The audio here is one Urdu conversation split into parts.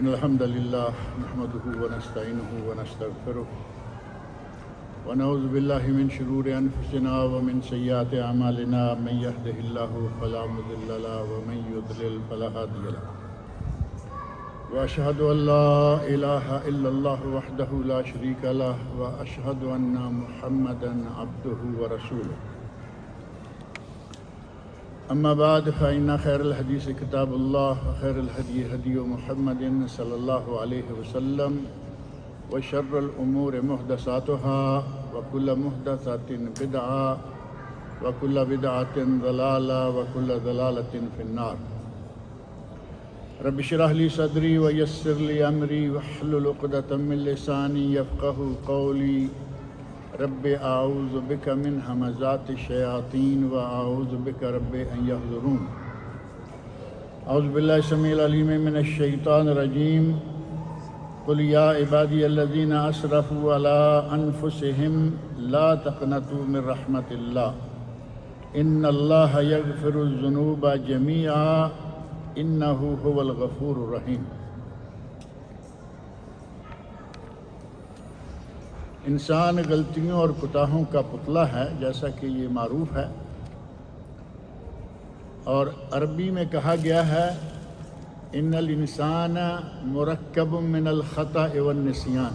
إن الحمد لله نحمده ونستعينه ونستغفره ونعوذ بالله من شرور أنفسنا ومن سيئات أعمالنا من يهده الله فلا مضل له ومن يضلل فلا هادي له وأشهد أن لا إله إلا الله وحده لا شريك له وأشهد أن محمدا عبده ورسوله أما بعد فإن خير الحديث كتاب الله وخير الهدي هدي محمد صلى الله عليه وسلم وشر الأمور محدثاتها وكل محدثة بدعة وكل بدعة ضلالة وكل ضلالة في النار رب اشرح لي صدري ويسر لي أمري واحلل عقدة من لساني يفقهوا قولي رب اعوذ بک من همزات الشیاطین واعوذ بک رب ان یحضرون اعوذ باللہ السمیع العلیم من الشیطان الرجیم قل یا عبادی الذین اسرفوا علی انفسهم لا تقنطوا من رحمت اللہ ان اللہ یغفر الذنوب جمیعا انہ هو الغفور الرحیم۔ انسان غلطیوں اور کوتاہوں کا پتلا ہے، جیسا کہ یہ معروف ہے، اور عربی میں کہا گیا ہے ان الانسان مرکب من الخطأ والنسیان۔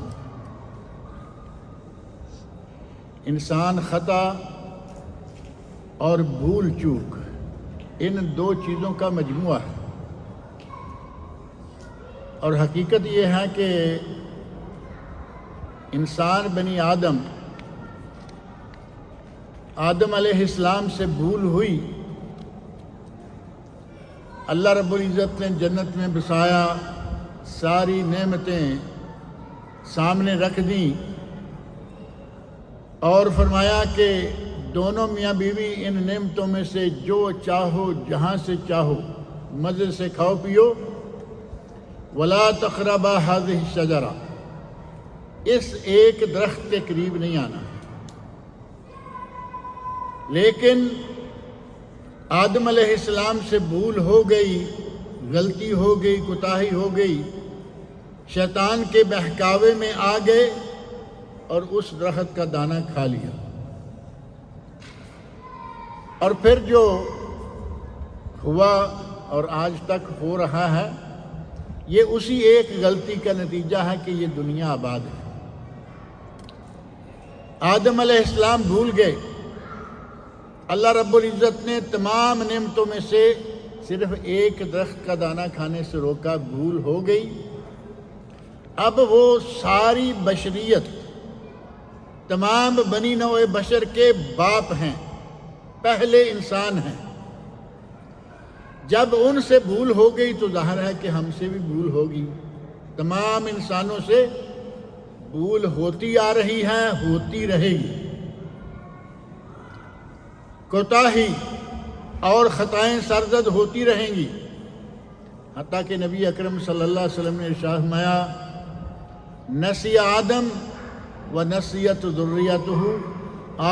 انسان خطا اور بھول چوک ان دو چیزوں کا مجموعہ ہے، اور حقیقت یہ ہے کہ انسان بنی آدم علیہ السلام سے بھول ہوئی، اللہ رب العزت نے جنت میں بسایا، ساری نعمتیں سامنے رکھ دیں اور فرمایا کہ دونوں میاں بیوی ان نعمتوں میں سے جو چاہو جہاں سے چاہو مزے سے کھاؤ پیو، وَلَا تَقْرَبَا هَذِهِ الشَّجَرَةَ، اس ایک درخت کے قریب نہیں آنا۔ لیکن آدم علیہ السلام سے بھول ہو گئی، غلطی ہو گئی، کوتاہی ہو گئی، شیطان کے بہکاوے میں آ گئے اور اس درخت کا دانہ کھا لیا، اور پھر جو ہوا اور آج تک ہو رہا ہے یہ اسی ایک غلطی کا نتیجہ ہے کہ یہ دنیا آباد ہے۔ آدم علیہ السلام بھول گئے، اللہ رب العزت نے تمام نعمتوں میں سے صرف ایک درخت کا دانہ کھانے سے روکا، بھول ہو گئی۔ اب وہ ساری بشریت، تمام بنی نوع بشر کے باپ ہیں، پہلے انسان ہیں۔ جب ان سے بھول ہو گئی تو ظاہر ہے کہ ہم سے بھی بھول ہوگی، تمام انسانوں سے بھول ہوتی آ رہی ہے، ہوتی رہے گی۔ کوتاہی اور خطائیں سرزد ہوتی رہیں گی، حتیٰ کہ نبی اکرم صلی اللہ علیہ وسلم نے ارشاد فرمایا نسی آدم و نسیت ذریتہ،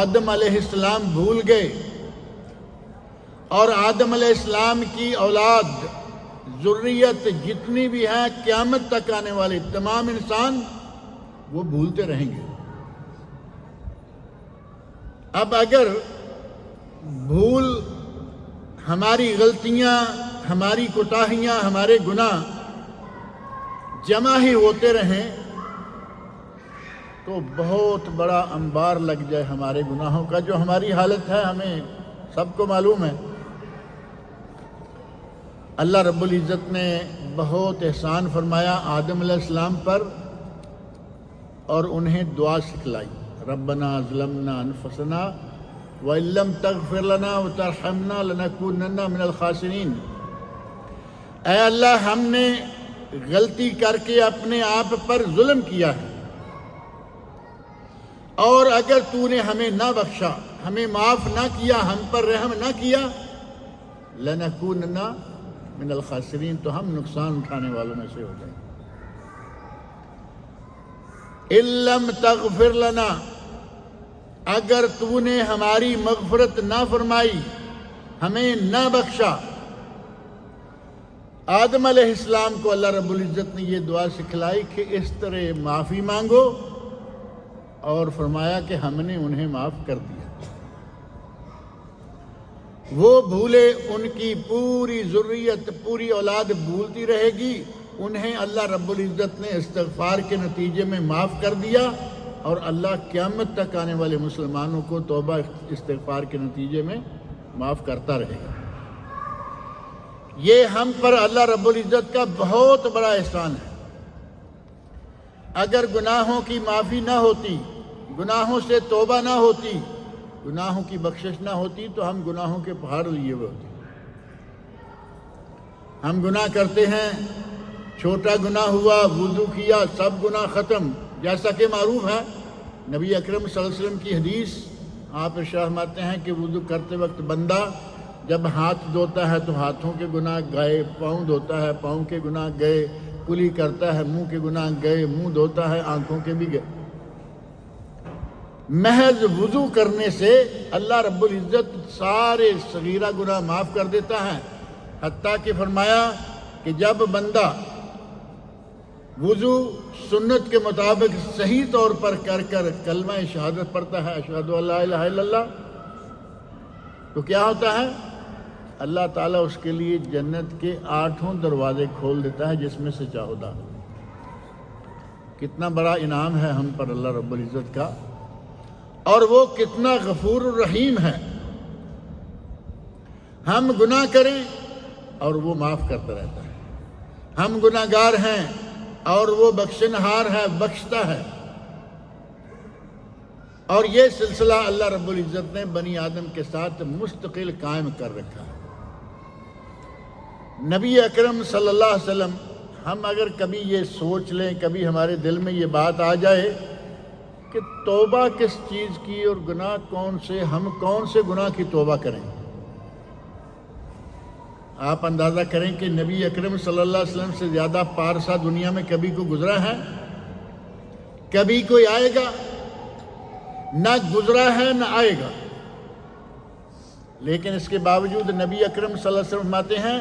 آدم علیہ السلام بھول گئے اور آدم علیہ السلام کی اولاد، ذریت جتنی بھی ہے قیامت تک آنے والے تمام انسان وہ بھولتے رہیں گے۔ اب اگر بھول، ہماری غلطیاں، ہماری کوتاہیاں، ہمارے گناہ جمع ہی ہوتے رہیں تو بہت بڑا انبار لگ جائے ہمارے گناہوں کا۔ جو ہماری حالت ہے ہمیں سب کو معلوم ہے۔ اللہ رب العزت نے بہت احسان فرمایا آدم علیہ السلام پر اور انہیں دعا سکھلائی، ربنا ظلمنا انفسنا وَإِن لَّمْ تَغْفِرْ لَنَا وَتَرْحَمْنَا لَنَكُونَنَّ مِنَ الْخَاسِرِينَ، اے اللہ ہم نے غلطی کر کے اپنے آپ پر ظلم کیا ہے، اور اگر تو نے ہمیں نہ بخشا، ہمیں معاف نہ کیا، ہم پر رحم نہ کیا، لَنَكُونَنَّ مِنَ الْخَاسِرِينَ، تو ہم نقصان اٹھانے والوں میں سے ہو جائیں۔ إِن لَّمْ تَغْفِرْ لَنَا، اگر تو نے ہماری مغفرت نہ فرمائی، ہمیں نہ بخشا، آدم علیہ السلام کو اللہ رب العزت نے یہ دعا سکھلائی کہ اس طرح معافی مانگو، اور فرمایا کہ ہم نے انہیں معاف کر دیا۔ وہ بھولے، ان کی پوری ذریت، پوری اولاد بھولتی رہے گی، انہیں اللہ رب العزت نے استغفار کے نتیجے میں معاف کر دیا، اور اللہ قیامت تک آنے والے مسلمانوں کو توبہ استغفار کے نتیجے میں معاف کرتا رہے گا۔ یہ ہم پر اللہ رب العزت کا بہت بڑا احسان ہے۔ اگر گناہوں کی معافی نہ ہوتی، گناہوں سے توبہ نہ ہوتی، گناہوں کی بخشش نہ ہوتی، تو ہم گناہوں کے پہاڑ لیے ہوئے ہوتے۔ ہم گناہ کرتے ہیں، چھوٹا گناہ ہوا، وضو کیا، سب گناہ ختم، جیسا کہ معروف ہے نبی اکرم صلی اللہ علیہ وسلم کی حدیث۔ آپ ارشاد فرماتے ہیں کہ وضو کرتے وقت بندہ جب ہاتھ دھوتا ہے تو ہاتھوں کے گناہ گئے، پاؤں دھوتا ہے پاؤں کے گناہ گئے، کلی کرتا ہے منہ کے گناہ گئے، منہ دھوتا ہے آنکھوں کے بھی گئے۔ محض وضو کرنے سے اللہ رب العزت سارے صغیرہ گناہ معاف کر دیتا ہے، حتیٰ کہ فرمایا کہ جب بندہ وضو سنت کے مطابق صحیح طور پر کر کلمہ شہادت پڑھتا ہے، اشہد ان لا الہ الا اللہ، تو کیا ہوتا ہے؟ اللہ تعالیٰ اس کے لیے جنت کے 8 دروازے کھول دیتا ہے، جس میں سے چاہو داخل۔ کتنا بڑا انعام ہے ہم پر اللہ رب العزت کا، اور وہ کتنا غفور الرحیم ہے۔ ہم گناہ کریں اور وہ معاف کرتا رہتا ہے، ہم گناہ گار ہیں اور وہ بخشنہار ہے، بخشتا ہے۔ اور یہ سلسلہ اللہ رب العزت نے بنی آدم کے ساتھ مستقل قائم کر رکھا ہے۔ نبی اکرم صلی اللہ علیہ وسلم، ہم اگر کبھی یہ سوچ لیں، کبھی ہمارے دل میں یہ بات آ جائے کہ توبہ کس چیز کی اور گناہ کون سے، ہم کون سے گناہ کی توبہ کریں، آپ اندازہ کریں کہ نبی اکرم صلی اللہ علیہ وسلم سے زیادہ پارسا دنیا میں کبھی کوئی گزرا ہے؟ کبھی کوئی آئے گا؟ نہ گزرا ہے نہ آئے گا۔ لیکن اس کے باوجود نبی اکرم صلی اللہ علیہ وسلم فرماتے ہیں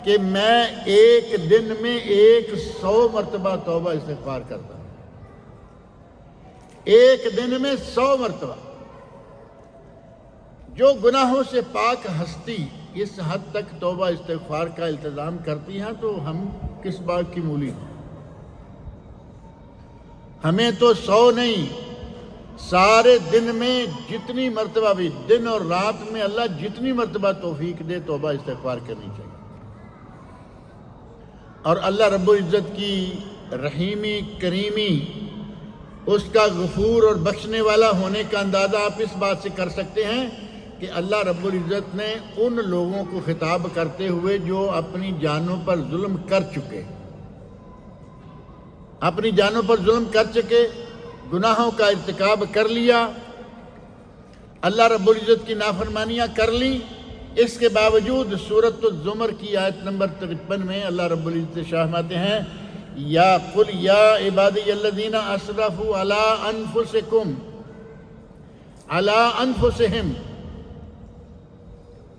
کہ میں ایک دن میں 100 مرتبہ توبہ استغفار کرتا ہوں، ایک دن میں 100 مرتبہ۔ جو گناہوں سے پاک ہستی اس حد تک توبہ استغفار کا التزام کرتی ہیں، تو ہم کس بات کی مولی ہیں؟ ہمیں تو 100 نہیں، سارے دن میں جتنی مرتبہ بھی، دن اور رات میں اللہ جتنی مرتبہ توفیق دے توبہ استغفار کرنی چاہیے۔ اور اللہ رب العزت کی رحیمی کریمی، اس کا غفور اور بخشنے والا ہونے کا اندازہ آپ اس بات سے کر سکتے ہیں کہ اللہ رب العزت نے ان لوگوں کو خطاب کرتے ہوئے جو اپنی جانوں پر ظلم کر چکے، اپنی جانوں پر ظلم کر چکے، گناہوں کا ارتکاب کر لیا، اللہ رب العزت کی نافرمانیاں کر لی، اس کے باوجود سورۃ الزمر کی آیت نمبر 53 میں اللہ رب العزت فرماتے ہیں یا قل یا عبادی الذین اسرفوا علی انفسہم،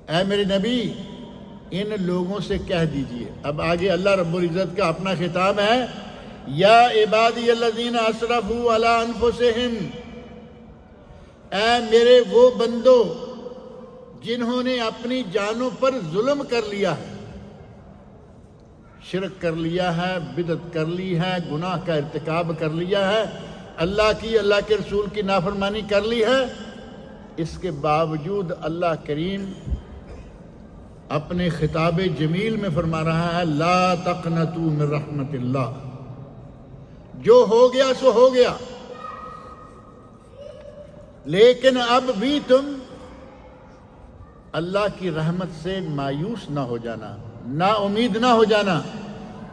اے میرے نبی ان لوگوں سے کہہ دیجئے۔ اب آگے اللہ رب العزت کا اپنا خطاب ہے، یا عبادی الذین اسرفوا علی انفسہم، اے میرے وہ بندو جنہوں نے اپنی جانوں پر ظلم کر لیا ہے، شرک کر لیا ہے، بدعت کر لی ہے، گناہ کا ارتکاب کر لیا ہے، اللہ کی، اللہ کے رسول کی نافرمانی کر لی ہے، اس کے باوجود اللہ کریم اپنے خطاب جمیل میں فرما رہا ہے لا تقنطوا من رحمت اللہ، جو ہو گیا سو ہو گیا، لیکن اب بھی تم اللہ کی رحمت سے مایوس نہ ہو جانا، نا امید نہ ہو جانا،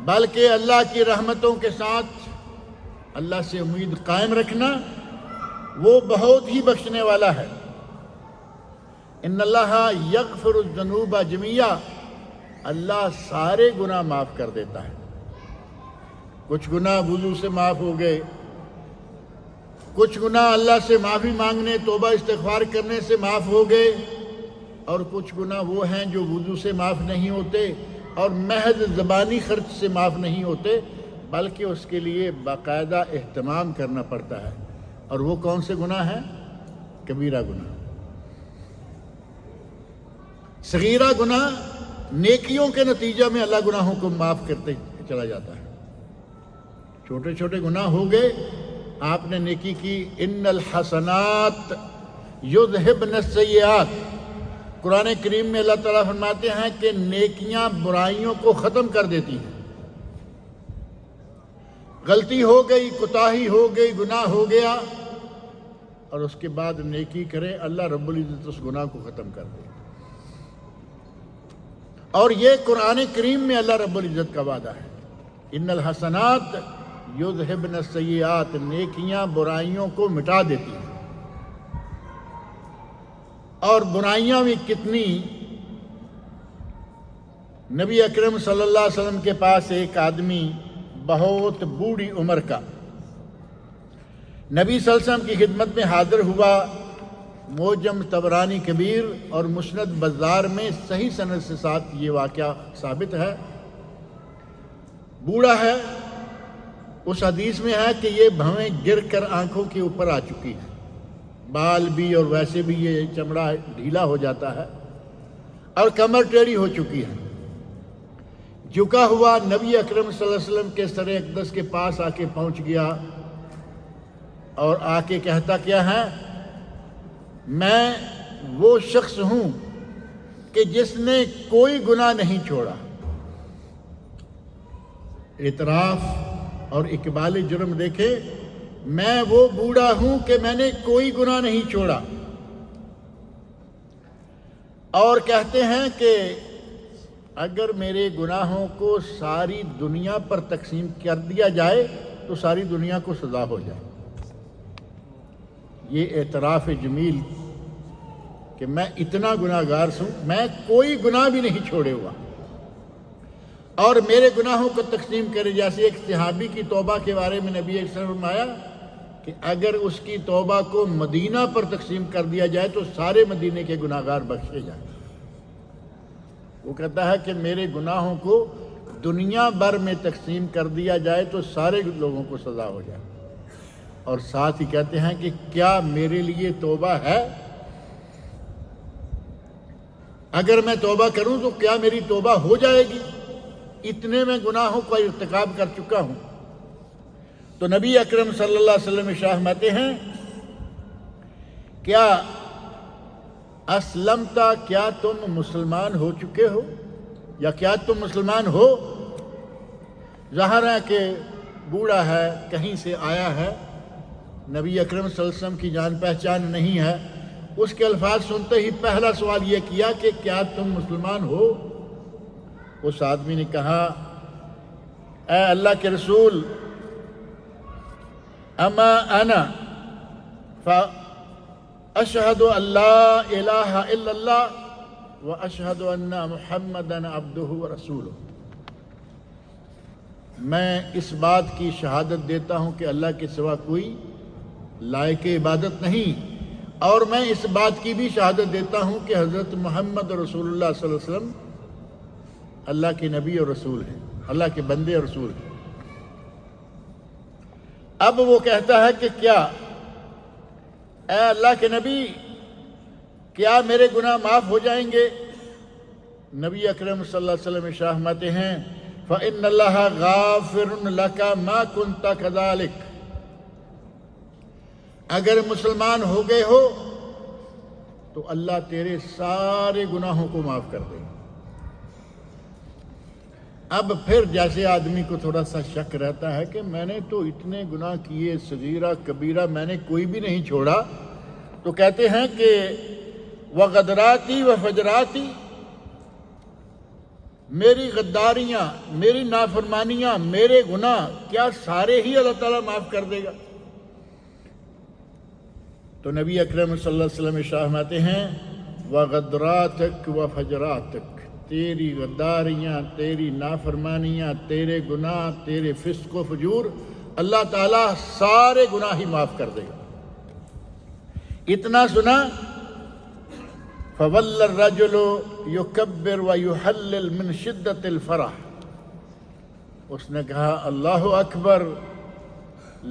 بلکہ اللہ کی رحمتوں کے ساتھ اللہ سے امید قائم رکھنا، وہ بہت ہی بخشنے والا ہے۔ ان اللہ یغفر الذنوب جميعا، اللہ سارے گناہ معاف کر دیتا ہے۔ کچھ گناہ وضو سے معاف ہو گئے، کچھ گناہ اللہ سے معافی مانگنے، توبہ استغفار کرنے سے معاف ہو گئے، اور کچھ گناہ وہ ہیں جو وضو سے معاف نہیں ہوتے، اور محض زبانی خرچ سے معاف نہیں ہوتے، بلکہ اس کے لیے باقاعدہ اہتمام کرنا پڑتا ہے۔ اور وہ کون سے گناہ ہیں؟ کبیرہ گناہ۔ صغیرہ گناہ نیکیوں کے نتیجہ میں اللہ گناہوں کو معاف کرتے چلا جاتا ہے۔ چھوٹے چھوٹے گناہ ہو گئے، آپ نے نیکی کی، ان الحسنات یذہبن السیئات، قرآن کریم میں اللہ تعالیٰ فرماتے ہیں کہ نیکیاں برائیوں کو ختم کر دیتی ہیں۔ غلطی ہو گئی، کوتاہی ہو گئی، گناہ ہو گیا، اور اس کے بعد نیکی کرے، اللہ رب العزت اس گناہ کو ختم کر دے۔ اور یہ قرآن کریم میں اللہ رب العزت کا وعدہ ہے، ان الحسنات یذہبن السیئات، نیکیاں برائیوں کو مٹا دیتی ہیں۔ اور برائیاں بھی کتنی، نبی اکرم صلی اللہ علیہ وسلم کے پاس ایک آدمی بہت بوڑھی عمر کا نبی صلی اللہ علیہ وسلم کی خدمت میں حاضر ہوا۔ معجم طبرانی کبیر اور مسند بزار میں صحیح سند سے ساتھ یہ واقعہ ثابت ہے۔ بوڑھا ہے، اس حدیث میں ہے کہ یہ بھویں گر کر آنکھوں کے اوپر آ چکی ہیں، بال بھی اور ویسے بھی یہ چمڑا ڈھیلا ہو جاتا ہے، اور کمر ٹیڑھی ہو چکی ہے۔ جھکا ہوا نبی اکرم صلی اللہ علیہ وسلم کے سر اقدس کے پاس آ کے پہنچ گیا، اور آ کے کہتا کیا ہے؟ میں وہ شخص ہوں کہ جس نے کوئی گناہ نہیں چھوڑا۔ اعتراف اور اقبال جرم دیکھے، میں وہ بوڑھا ہوں کہ میں نے کوئی گناہ نہیں چھوڑا۔ اور کہتے ہیں کہ اگر میرے گناہوں کو ساری دنیا پر تقسیم کر دیا جائے تو ساری دنیا کو سزا ہو جائے۔ یہ اعتراف جمیل کہ میں اتنا گناہ گار ہوں، میں کوئی گناہ بھی نہیں چھوڑے ہوا، اور میرے گناہوں کو تقسیم کرے۔ جیسے ایک صحابی کی توبہ کے بارے میں نبی صلی اللہ علیہ وسلم نے فرمایا کہ اگر اس کی توبہ کو مدینہ پر تقسیم کر دیا جائے تو سارے مدینے کے گناہ گار بخشے جائیں۔ وہ کہتا ہے کہ میرے گناہوں کو دنیا بھر میں تقسیم کر دیا جائے تو سارے لوگوں کو سزا ہو جائے۔ اور ساتھ ہی کہتے ہیں کہ کیا میرے لیے توبہ ہے؟ اگر میں توبہ کروں تو کیا میری توبہ ہو جائے گی؟ اتنے میں گناہوں کا ارتکاب کر چکا ہوں۔ تو نبی اکرم صلی اللہ علیہ وسلم فرماتے ہیں، کیا اسلمتا، کیا تم مسلمان ہو چکے ہو، یا کیا تم مسلمان ہو؟ ظاہر ہے کہ بوڑھا ہے، کہیں سے آیا ہے، نبی اکرم صلی اللہ علیہ وسلم کی جان پہچان نہیں ہے۔ اس کے الفاظ سنتے ہی پہلا سوال یہ کیا کہ کیا تم مسلمان ہو؟ اس آدمی نے کہا، اے اللہ کے رسول، اما انا فاشہد ان لا الہ الا اللہ واشہد ان محمدا عبدہ ورسولہ، میں اس بات کی شہادت دیتا ہوں کہ اللہ کے سوا کوئی لائق عبادت نہیں، اور میں اس بات کی بھی شہادت دیتا ہوں کہ حضرت محمد رسول اللہ صلی اللہ علیہ وسلم اللہ کے نبی اور رسول ہیں، اللہ کے بندے اور رسول ہیں۔ اب وہ کہتا ہے کہ کیا اے اللہ کے نبی، کیا میرے گناہ معاف ہو جائیں گے؟ نبی اکرم صلی اللہ علیہ وسلم فرماتے ہیں، فَإِنَّ اللَّهَ غَافِرٌ لَكَ مَا كُنْتَ كَذَلِكَ، اگر مسلمان ہو گئے ہو تو اللہ تیرے سارے گناہوں کو معاف کر دے گا۔ اب پھر جیسے آدمی کو تھوڑا سا شک رہتا ہے کہ میں نے تو اتنے گناہ کیے، صغیرہ کبیرہ میں نے کوئی بھی نہیں چھوڑا، تو کہتے ہیں کہ وغدراتی وفجراتی، میری غداریاں، میری نافرمانیاں، میرے گناہ کیا سارے ہی اللہ تعالیٰ معاف کر دے گا؟ تو نبی اکرم صلی اللہ علیہ وسلم فرماتے ہیں، وغدراتک وفجراتک، تیری غداریاں، تیری نافرمانیاں، تیرے گناہ، تیرے فسق و فجور، اللہ تعالیٰ سارے گناہ ہی معاف کر دے گا۔ اتنا سنا فَوَلَّ الرَّجُلُ يُكَبِّرُ وَيُحَلِّلْ مِنْ شِدَّةِ الْفَرَحِ، اس نے کہا اللہ اکبر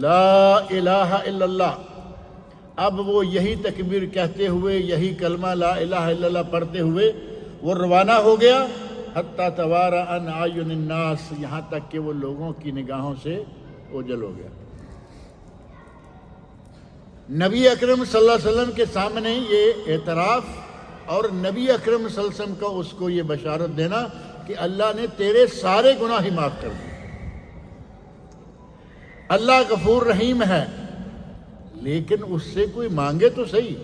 لا الہ الا اللہ. اب وہ یہی تکبیر کہتے ہوئے، یہی کلمہ لا الہ الا اللہ پڑھتے ہوئے وہ روانہ ہو گیا، حتیٰ توارى عن اعین الناس، یہاں تک کہ وہ لوگوں کی نگاہوں سے اوجھل ہو گیا. نبی اکرم صلی اللہ علیہ وسلم کے سامنے یہ اعتراف اور نبی اکرم صلی اللہ علیہ وسلم کا اس کو یہ بشارت دینا کہ اللہ نے تیرے سارے گناہ ہی معاف کر دیے. اللہ غفور رحیم ہے، لیکن اس سے کوئی مانگے تو صحیح،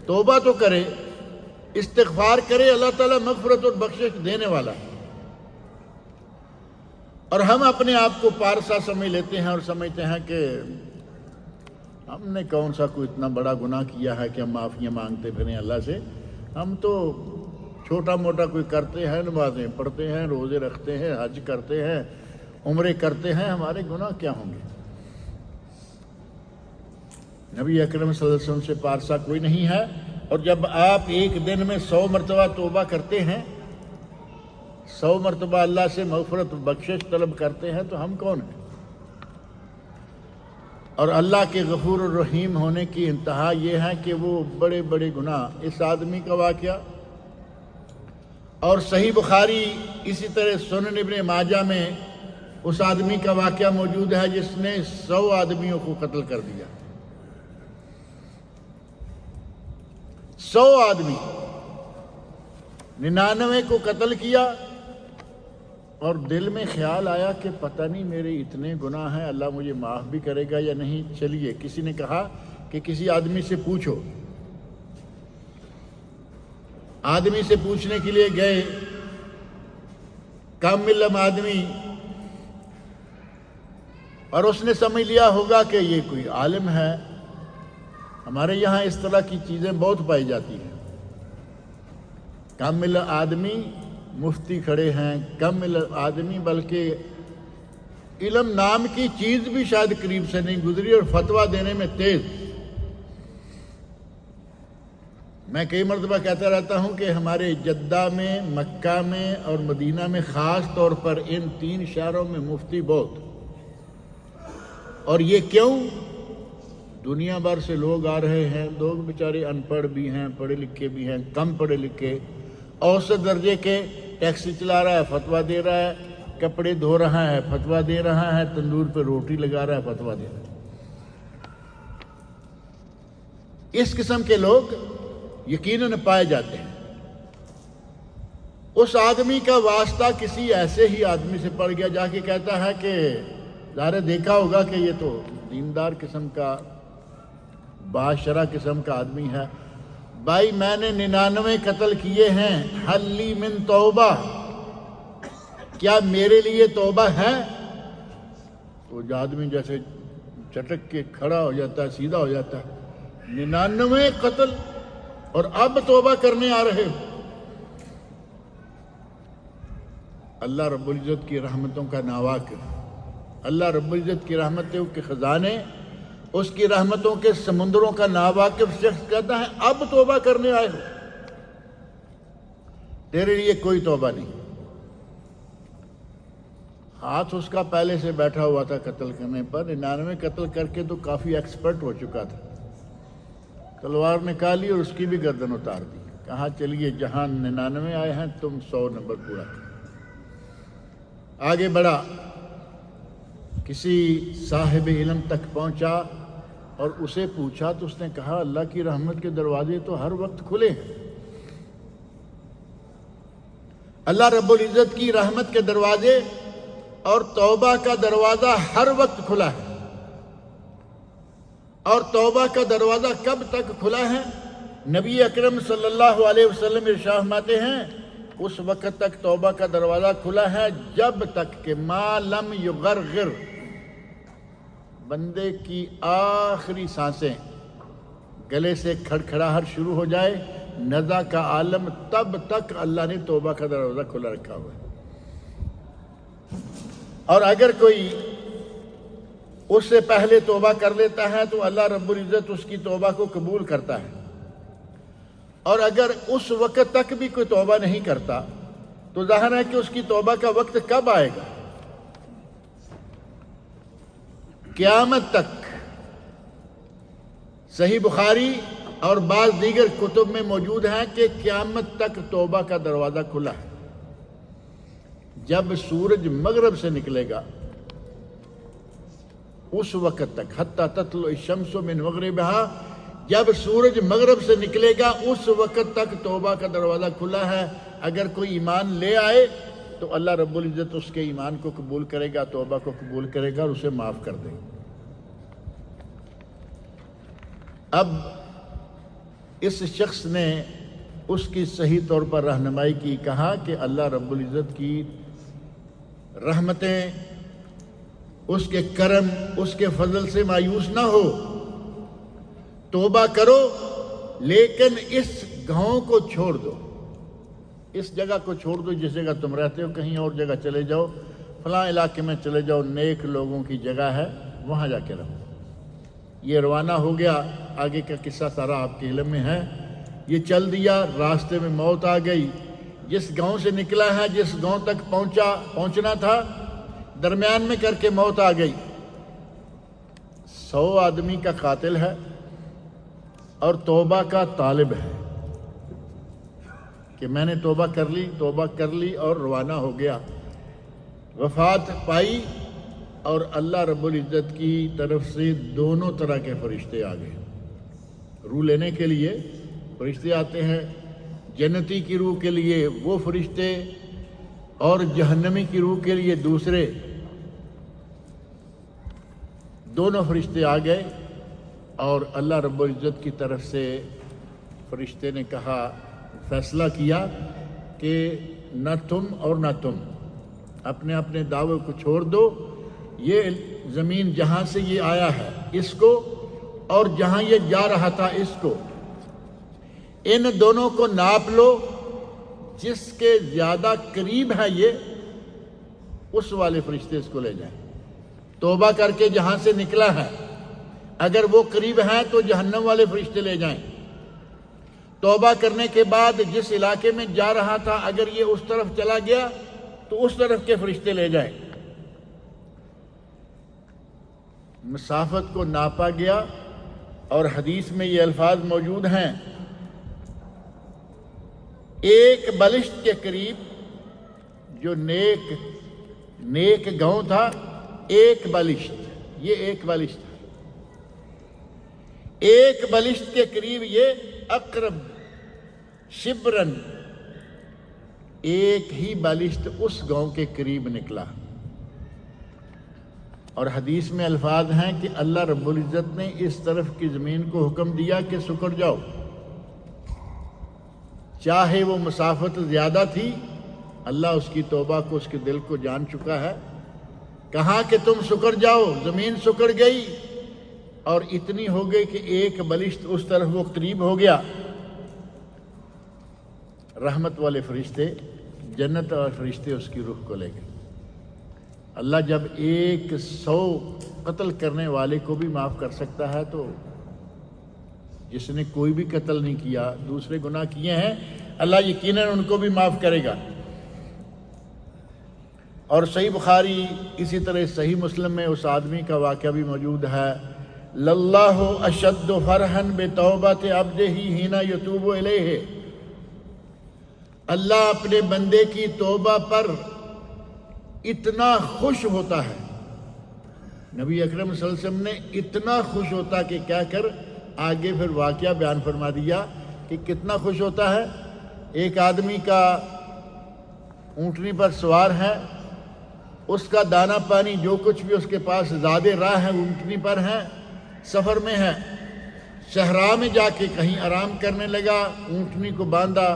توبہ تو کرے، استغفار کرے. اللہ تعالیٰ مغفرت اور بخشش دینے والا ہے. اور ہم اپنے آپ کو پارسا سمجھ لیتے ہیں اور سمجھتے ہیں کہ ہم نے کون سا کوئی اتنا بڑا گناہ کیا ہے کہ ہم معافیاں مانگتے پھریں اللہ سے. ہم تو چھوٹا موٹا کوئی کرتے ہیں، نمازیں پڑھتے ہیں، روزے رکھتے ہیں، حج کرتے ہیں، عمرے کرتے ہیں، ہمارے گناہ کیا ہوں گے؟ نبی اکرم صلی اللہ علیہ وسلم سے پارسا کوئی نہیں ہے. اور جب آپ ایک دن میں 100 مرتبہ توبہ کرتے ہیں، 100 مرتبہ اللہ سے مغفرت بخشش طلب کرتے ہیں، تو ہم کون ہیں؟ اور اللہ کے غفور الرحیم ہونے کی انتہا یہ ہے کہ وہ بڑے بڑے گناہ، اس آدمی کا واقعہ اور صحیح بخاری اسی طرح سنن ابن ماجہ میں اس آدمی کا واقعہ موجود ہے جس نے 100 آدمیوں کو قتل کر دیا. 100 آدمی، 99 کو قتل کیا، اور دل میں خیال آیا کہ پتہ نہیں میرے اتنے گناہ ہیں، اللہ مجھے معاف بھی کرے گا یا نہیں. چلیے کسی نے کہا کہ کسی آدمی سے پوچھو. آدمی سے پوچھنے کے لیے گئے، کم علم آدمی، اور اس نے سمجھ لیا ہوگا کہ یہ کوئی عالم ہے. ہمارے یہاں اس طرح کی چیزیں بہت پائی جاتی ہیں. کم علم آدمی مفتی کھڑے ہیں، کم علم آدمی بلکہ علم نام کی چیز بھی شاید قریب سے نہیں گزری اور فتویٰ دینے میں تیز. میں کئی مرتبہ کہتا رہتا ہوں کہ ہمارے جدہ میں، مکہ میں اور مدینہ میں خاص طور پر ان 3 شہروں میں مفتی بہت. اور یہ کیوں؟ دنیا بھر سے لوگ آ رہے ہیں، لوگ بیچارے ان پڑھ بھی ہیں، پڑھے لکھے بھی ہیں، کم پڑھے لکھے، اوسط درجے کے، ٹیکسی چلا رہا ہے فتویٰ دے رہا ہے، کپڑے دھو رہا ہے فتویٰ دے رہا ہے، تندور پہ روٹی لگا رہا ہے فتویٰ دے رہا ہے. اس قسم کے لوگ یقیناً پائے جاتے ہیں. اس آدمی کا واسطہ کسی ایسے ہی آدمی سے پڑ گیا، جا کے کہتا ہے کہ ظاہر دیکھا ہوگا کہ یہ تو دیندار قسم کا، باشرہ قسم کا آدمی ہے. بھائی میں نے 99 قتل کیے ہیں، حل لی من توبہ، کیا میرے لیے توبہ ہے؟ تو جو آدمی جیسے چٹک کے کھڑا ہو جاتا ہے، سیدھا ہو جاتا ہے. 99 قتل اور اب توبہ کرنے آ رہے ہو؟ اللہ رب العزت کی رحمتوں کا ناواقف، اللہ رب العزت کی رحمتوں کے خزانے، اس کی رحمتوں کے سمندروں کا ناواقف شخص کہتا ہے اب توبہ کرنے آئے ہو؟ تیرے لیے کوئی توبہ نہیں. ہاتھ اس کا پہلے سے بیٹھا ہوا تھا قتل کرنے پر. 99 قتل کر کے تو کافی ایکسپرٹ ہو چکا تھا. تلوار نکالی اور اس کی بھی گردن اتار دی. کہا چلیے جہاں 99 آئے ہیں تم 100 نمبر پورا کرو. آگے بڑھا، کسی صاحب علم تک پہنچا اور اسے پوچھا تو اس نے کہا اللہ کی رحمت کے دروازے تو ہر وقت کھلے ہیں. اللہ رب العزت کی رحمت کے دروازے اور توبہ کا دروازہ ہر وقت کھلا ہے. اور توبہ کا دروازہ کب تک کھلا ہے؟ نبی اکرم صلی اللہ علیہ وسلم ارشاد فرماتے ہیں اس وقت تک توبہ کا دروازہ کھلا ہے جب تک کہ ما لم یغرغر، بندے کی آخری سانسیں گلے سے کھڑکھڑاہٹ شروع ہو جائے، نزع کا عالم، تب تک اللہ نے توبہ کا دروازہ کھلا رکھا ہوا ہے. اور اگر کوئی اس سے پہلے توبہ کر لیتا ہے تو اللہ رب العزت اس کی توبہ کو قبول کرتا ہے. اور اگر اس وقت تک بھی کوئی توبہ نہیں کرتا تو ظاہر ہے کہ اس کی توبہ کا وقت کب آئے گا؟ قیامت تک۔ صحیح بخاری اور بعض دیگر کتب میں موجود ہے کہ قیامت تک توبہ کا دروازہ کھلا ہے۔ جب سورج مغرب سے نکلے گا اس وقت تک، حتی تطلع الشمس من مغربها، جب سورج مغرب سے نکلے گا اس وقت تک توبہ کا دروازہ کھلا ہے۔ اگر کوئی ایمان لے آئے تو اللہ رب العزت اس کے ایمان کو قبول کرے گا، توبہ کو قبول کرے گا اور اسے معاف کر دے گا۔ اب اس شخص نے اس کی صحیح طور پر رہنمائی کی، کہا کہ اللہ رب العزت کی رحمتیں، اس کے کرم، اس کے فضل سے مایوس نہ ہو، توبہ کرو، لیکن اس گاؤں کو چھوڑ دو، اس جگہ کو چھوڑ دو جس جگہ تم رہتے ہو، کہیں اور جگہ چلے جاؤ، فلاں علاقے میں چلے جاؤ، نیک لوگوں کی جگہ ہے، وہاں جا کے رہو۔ یہ روانہ ہو گیا، آگے کا قصہ سارا آپ کے علم میں ہے۔ یہ چل دیا، راستے میں موت آ گئی، جس گاؤں سے نکلا ہے، جس گاؤں تک پہنچنا تھا، درمیان میں کر کے موت آ گئی۔ 100 آدمی کا قاتل ہے اور توبہ کا طالب ہے کہ میں نے توبہ کر لی اور روانہ ہو گیا۔ وفات پائی اور اللہ رب العزت کی طرف سے دونوں طرح کے فرشتے آ گئے۔ روح لینے کے لیے فرشتے آتے ہیں، جنتی کی روح کے لیے وہ فرشتے اور جہنمی کی روح کے لیے دوسرے، دونوں فرشتے آ گئے اور اللہ رب العزت کی طرف سے فرشتے نے کہا، فیصلہ کیا کہ نہ تم اور نہ تم اپنے اپنے دعوے کو چھوڑ دو، یہ زمین جہاں سے یہ آیا ہے اس کو، اور جہاں یہ جا رہا تھا اس کو، ان دونوں کو ناپ لو، جس کے زیادہ قریب ہے یہ اس والے فرشتے اس کو لے جائیں۔ توبہ کر کے جہاں سے نکلا ہے اگر وہ قریب ہیں تو جہنم والے فرشتے لے جائیں۔ توبہ کرنے کے بعد جس علاقے میں جا رہا تھا اگر یہ اس طرف چلا گیا تو اس طرف کے فرشتے لے جائیں۔ مسافت کو ناپا گیا اور حدیث میں یہ الفاظ موجود ہیں، ایک بلشت کے قریب جو نیک گاؤں تھا، ایک بلشت، یہ ایک بلشت ہے، ایک بلشت کے قریب یہ اقرب شبرن، ایک ہی بلشت اس گاؤں کے قریب نکلا۔ اور حدیث میں الفاظ ہیں کہ اللہ رب العزت نے اس طرف کی زمین کو حکم دیا کہ سکڑ جاؤ، چاہے وہ مسافت زیادہ تھی، اللہ اس کی توبہ کو، اس کے دل کو جان چکا ہے، کہا کہ تم سکڑ جاؤ، زمین سکڑ گئی اور اتنی ہو گئی کہ ایک بلشت اس طرف وہ قریب ہو گیا۔ رحمت والے فرشتے، جنت والے فرشتے اس کی روح کو لے گئے۔ اللہ جب 100 قتل کرنے والے کو بھی معاف کر سکتا ہے تو جس نے کوئی بھی قتل نہیں کیا، دوسرے گناہ کیے ہیں، اللہ یقیناً ان کو بھی معاف کرے گا۔ اور صحیح بخاری، اسی طرح صحیح مسلم میں اس آدمی کا واقعہ بھی موجود ہے، للہ اشد فرحا بتوبۃ عبدہ حین یتوب الیہ، اللہ اپنے بندے کی توبہ پر اتنا خوش ہوتا ہے، نبی اکرم صلی اللہ علیہ وسلم نے اتنا خوش ہوتا کہ کہہ کر آگے پھر واقعہ بیان فرما دیا کہ کتنا خوش ہوتا ہے۔ ایک آدمی کا اونٹنی پر سوار ہے، اس کا دانہ پانی جو کچھ بھی اس کے پاس زیادہ راہ ہے اونٹنی پر ہے، سفر میں ہے، صحرا میں جا کے کہیں آرام کرنے لگا، اونٹنی کو باندھا،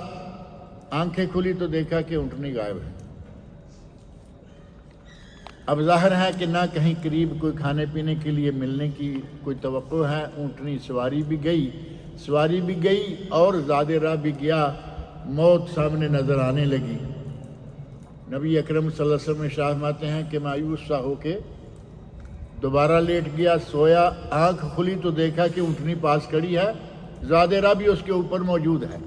آنکھیں کھلی تو دیکھا کہ اونٹنی غائب ہے۔ اب ظاہر ہے کہ نہ کہیں قریب کوئی کھانے پینے کے لیے ملنے کی کوئی توقع ہے، اونٹنی سواری بھی گئی اور زیادہ راہ بھی گیا، موت سامنے نظر آنے لگی۔ نبی اکرم صلی اللہ علیہ وسلم ارشاد فرماتے ہیں کہ مایوس سا ہو کے دوبارہ لیٹ گیا، سویا، آنکھ کھلی تو دیکھا کہ اونٹنی پاس کھڑی ہے، زیادہ راہ بھی اس کے اوپر موجود ہے۔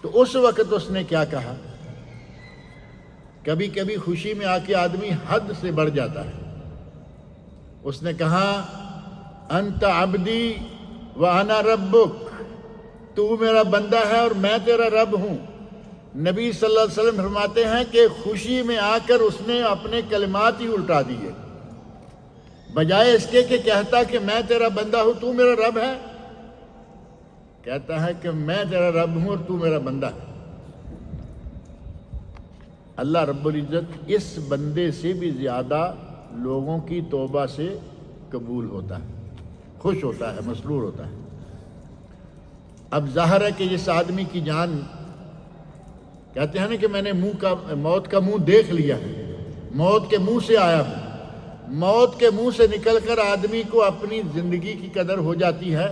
تو اس وقت اس نے کیا کہا؟ کبھی کبھی خوشی میں آ کے آدمی حد سے بڑھ جاتا ہے. اس نے کہا انت عبدی وانا ربک، تو میرا بندہ ہے اور میں تیرا رب ہوں. نبی صلی اللہ علیہ وسلم فرماتے ہیں کہ خوشی میں آ کر اس نے اپنے کلمات ہی الٹا دیے. بجائے اس کے کہ کہتا کہ میں تیرا بندہ ہوں تو میرا رب ہے، کہتا ہے کہ میں تیرا رب ہوں اور تو میرا بندہ ہے. اللہ رب العزت اس بندے سے بھی زیادہ لوگوں کی توبہ سے قبول ہوتا ہے، خوش ہوتا ہے، مسرور ہوتا ہے. اب ظاہر ہے کہ جس آدمی کی جان، کہتے ہیں نا کہ میں نے موت کا منہ دیکھ لیا ہے، موت کے منہ سے آیا ہوں. موت کے منہ سے نکل کر آدمی کو اپنی زندگی کی قدر ہو جاتی ہے،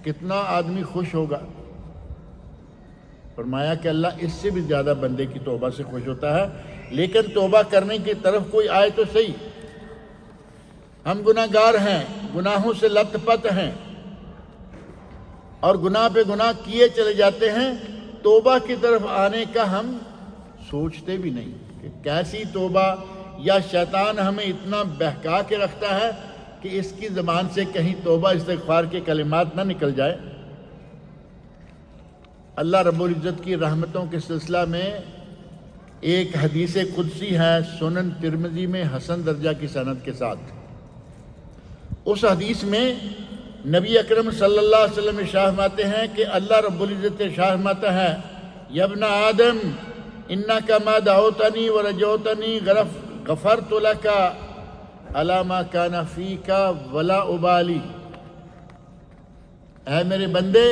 کتنا آدمی خوش ہوگا. فرمایا کہ اللہ اس سے بھی زیادہ بندے کی توبہ سے خوش ہوتا ہے. لیکن توبہ کرنے کی طرف کوئی آئے تو صحیح. ہم گناہ گار ہیں، گناہوں سے لت پت ہیں اور گناہ پہ گناہ کیے چلے جاتے ہیں. توبہ کی طرف آنے کا ہم سوچتے بھی نہیں کہ کیسی توبہ، یا شیطان ہمیں اتنا بہکا کے رکھتا ہے کہ اس کی زبان سے کہیں توبہ استغفار کے کلمات نہ نکل جائے. اللہ رب العزت کی رحمتوں کے سلسلہ میں ایک حدیث قدسی ہے سنن ترمذی میں حسن درجہ کی سند کے ساتھ. اس حدیث میں نبی اکرم صلی اللہ علیہ وسلم ارشاد فرماتے ہیں کہ اللہ رب العزت ارشاد فرماتا ہے یا ابن آدم انک ما دعوتنی ورجوتنی غفرت لک علی ما کان فیک ولا ابالی. اے میرے بندے،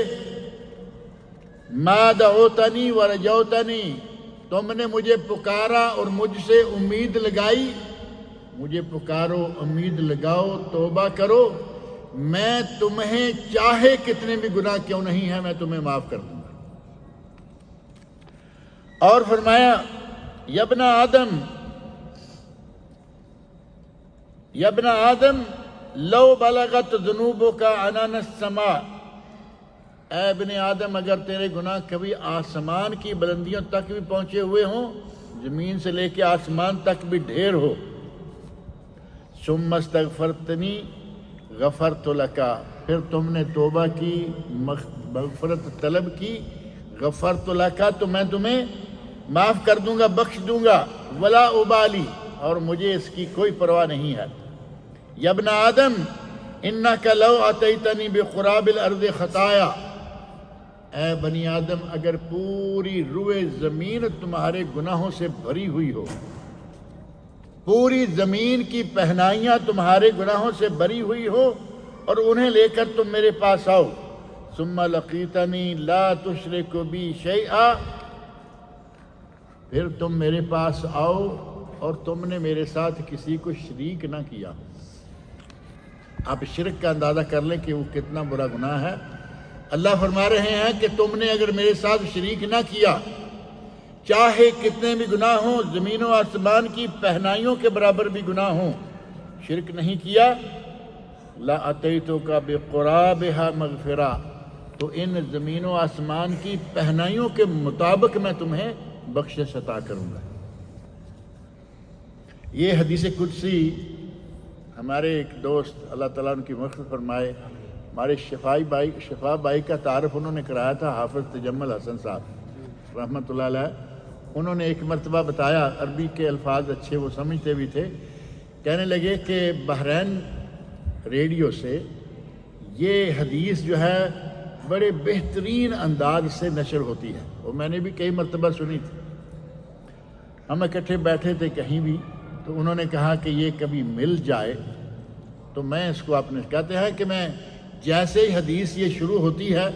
ما دعوتنی ورجوتنی، تم نے مجھے پکارا اور مجھ سے امید لگائی. مجھے پکارو، امید لگاؤ، توبہ کرو، میں تمہیں چاہے کتنے بھی گناہ کیوں نہیں ہیں میں تمہیں معاف کر دوں گا. اور فرمایا یا ابن آدم لو بلغت ذنوبک عنان السماء، اے ابن آدم اگر تیرے گناہ کبھی آسمان کی بلندیوں تک بھی پہنچے ہوئے ہوں، زمین سے لے کے آسمان تک بھی ڈھیر ہو، ثم استغفرتنی غفرت لک، پھر تم نے توبہ کی، مغفرت طلب کی، غفرت لک، تو میں تمہیں معاف کر دوں گا، بخش دوں گا، ولا ابالی، اور مجھے اس کی کوئی پرواہ نہیں ہے. یا ابن آدم انک لو اتیتنی بقراب الارض خطایا، اے بنی آدم اگر پوری روئے زمین تمہارے گناہوں سے بھری ہوئی ہو، پوری زمین کی پہنائیاں تمہارے گناہوں سے بھری ہوئی ہو اور انہیں لے کر تم میرے پاس آؤ، ثم لقیتنی لا تشرک بی شیئا، پھر تم میرے پاس آؤ اور تم نے میرے ساتھ کسی کو شریک نہ کیا. آپ شرک کا اندازہ کر لیں کہ وہ کتنا برا گناہ ہے. اللہ فرما رہے ہیں کہ تم نے اگر میرے ساتھ شریک نہ کیا، چاہے کتنے بھی گناہ ہوں، زمین و آسمان کی پہنائیوں کے برابر بھی گناہ ہوں، شرک نہیں کیا، لا اتیتک بقرابھا مغفرہ، تو ان زمین و آسمان کی پہنائیوں کے مطابق میں تمہیں بخشش عطا کروں گا. یہ حدیث قدسی ہمارے ایک دوست اللہ تعالیٰ ان کی مغفرت فرمائے، ہمارے شفا بائی کا تعارف انہوں نے کرایا تھا حافظ تجمل حسن صاحب رحمۃ اللہ علیہ. انہوں نے ایک مرتبہ بتایا، عربی کے الفاظ اچھے وہ سمجھتے بھی تھے، کہنے لگے کہ بحرین ریڈیو سے یہ حدیث جو ہے بڑے بہترین انداز سے نشر ہوتی ہے، وہ میں نے بھی کئی مرتبہ سنی تھی. ہم اکٹھے بیٹھے تھے کہیں بھی، تو انہوں نے کہا کہ یہ کبھی مل جائے تو میں اس کو اپنے، کہتے ہیں کہ میں جیسے ہی حدیث یہ شروع ہوتی ہے،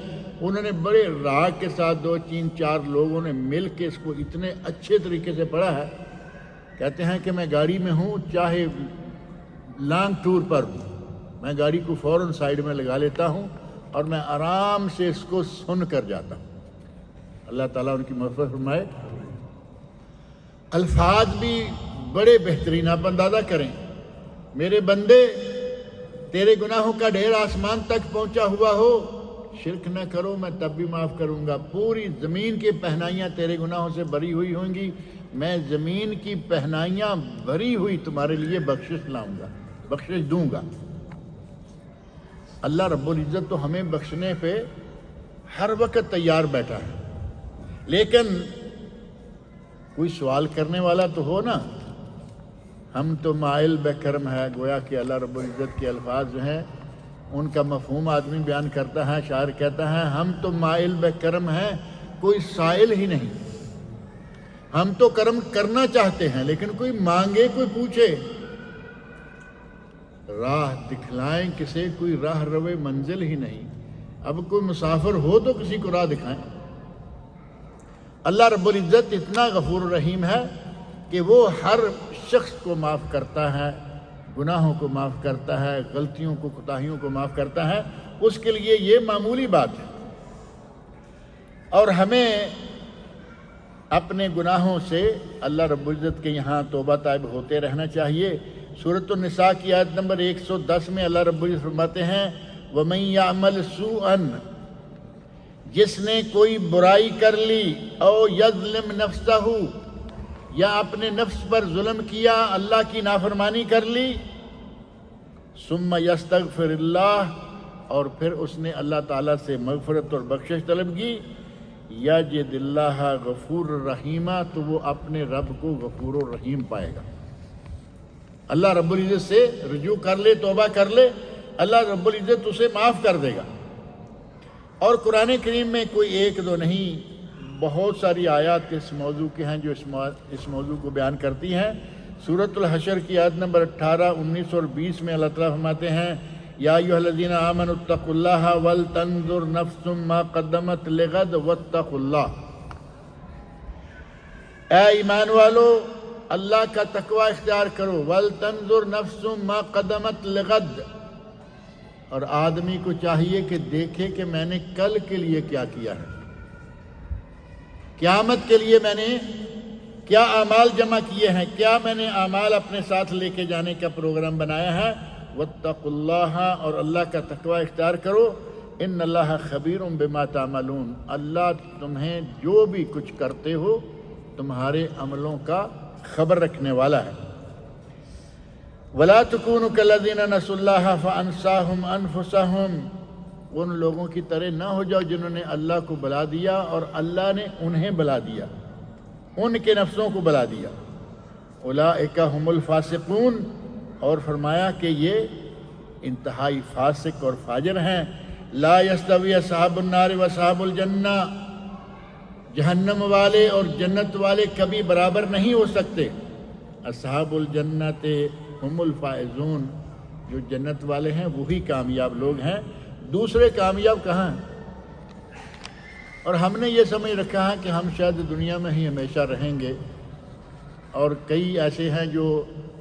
انہوں نے بڑے راگ کے ساتھ 2 3 4 لوگوں نے مل کے اس کو اتنے اچھے طریقے سے پڑھا ہے. کہتے ہیں کہ میں گاڑی میں ہوں، چاہے لانگ ٹور پر ہوں، میں گاڑی کو فوراً سائیڈ میں لگا لیتا ہوں اور میں آرام سے اس کو سن کر جاتا ہوں. اللہ تعالیٰ ان کی مغفرت فرمائے. الفاظ بھی بڑے بہترین، آپ اندازہ کریں، میرے بندے تیرے گناہوں کا ڈھیر آسمان تک پہنچا ہوا ہو، شرک نہ کرو میں تب بھی معاف کروں گا. پوری زمین کی پہنائیاں تیرے گناہوں سے بری ہوئی ہوں گی، میں زمین کی پہنائیاں بری ہوئی تمہارے لیے بخشش لاؤں گا، بخشش دوں گا. اللہ رب العزت تو ہمیں بخشنے پہ ہر وقت تیار بیٹھا ہے، لیکن کوئی سوال کرنے والا تو ہو نا. ہم تو مائل بے کرم ہے، گویا کہ اللہ رب العزت کے الفاظ جو ہیں ان کا مفہوم آدمی بیان کرتا ہے. شاعر کہتا ہے ہم تو مائل بے کرم ہیں، کوئی سائل ہی نہیں. ہم تو کرم کرنا چاہتے ہیں لیکن کوئی مانگے، کوئی پوچھے. راہ دکھلائیں کسے، کوئی راہ روے منزل ہی نہیں. اب کوئی مسافر ہو تو کسی کو راہ دکھائیں. اللہ رب العزت اتنا غفور رحیم ہے کہ وہ ہر شخص کو معاف کرتا ہے، گناہوں کو معاف کرتا ہے، غلطیوں کو، کوتاہیوں کو معاف کرتا ہے. اس کے لیے یہ معمولی بات ہے. اور ہمیں اپنے گناہوں سے اللہ رب العزت کے یہاں توبہ طائب ہوتے رہنا چاہیے. سورۃ النساء کی آیت نمبر 110 میں اللہ رب العزت فرماتے ہیں وَمَن يَعْمَلْ سُوءًا، جس نے کوئی برائی کر لی، او یظلم نفسہ، یا اپنے نفس پر ظلم کیا، اللہ کی نافرمانی کر لی، ثم یستغفر اللہ، اور پھر اس نے اللہ تعالیٰ سے مغفرت اور بخشش طلب کی، یجد اللہ غفور الرحیمہ، تو وہ اپنے رب کو غفور الرحیم پائے گا. اللہ رب العزت سے رجوع کر لے، توبہ کر لے، اللہ رب العزت اسے معاف کر دے گا. اور قرآن کریم میں کوئی ایک دو نہیں، بہت ساری آیات اس موضوع کے ہیں جو اس موضوع کو بیان کرتی ہیں. سورۃ الحشر کی آیت نمبر 18، 19 اور 20 میں اللہ تعالیٰ فرماتے ہیں یا ایھا الذین آمنوا اتقوا اللہ ولتنظر نفس ما قدمت لغد واتقوا اللہ. اے ایمان والو، اللہ کا تقوی اختیار کرو. ولتنظر نفس ما قدمت لغد، اور آدمی کو چاہیے کہ دیکھے کہ میں نے کل کے لیے کیا کیا ہے، قیامت کے لیے میں نے کیا اعمال جمع کیے ہیں، کیا میں نے اعمال اپنے ساتھ لے کے جانے کا پروگرام بنایا ہے. واتقوا اللہ، اور اللہ کا تقوی اختیار کرو. ان اللہ خبیر بما تعملون، اللہ تمہیں جو بھی کچھ کرتے ہو تمہارے عملوں کا خبر رکھنے والا ہے. وَلَا تَكُونُوا كَالَّذِينَ نَسُوا اللَّهَ فَأَنسَاهُمْ أَنفُسَهُمْ، ان لوگوں کی طرح نہ ہو جاؤ جنہوں نے اللہ کو بلا دیا اور اللہ نے انہیں بلا دیا، ان کے نفسوں کو بلا دیا. أُولَٰئِكَ هُمُ الْفَاسِقُونَ، اور فرمایا کہ یہ انتہائی فاسق اور فاجر ہیں. لَا يَسْتَوِي أَصْحَابُ النَّارِ وَأَصْحَابُ الْجَنَّةِ، جہنم والے اور جنت والے کبھی برابر نہیں ہو سکتے. اصحاب الجنت ہم الفائزون، جو جنت والے ہیں وہی کامیاب لوگ ہیں، دوسرے کامیاب کہاں ہیں؟ اور ہم نے یہ سمجھ رکھا ہے کہ ہم شاید دنیا میں ہی ہمیشہ رہیں گے، اور کئی ایسے ہیں جو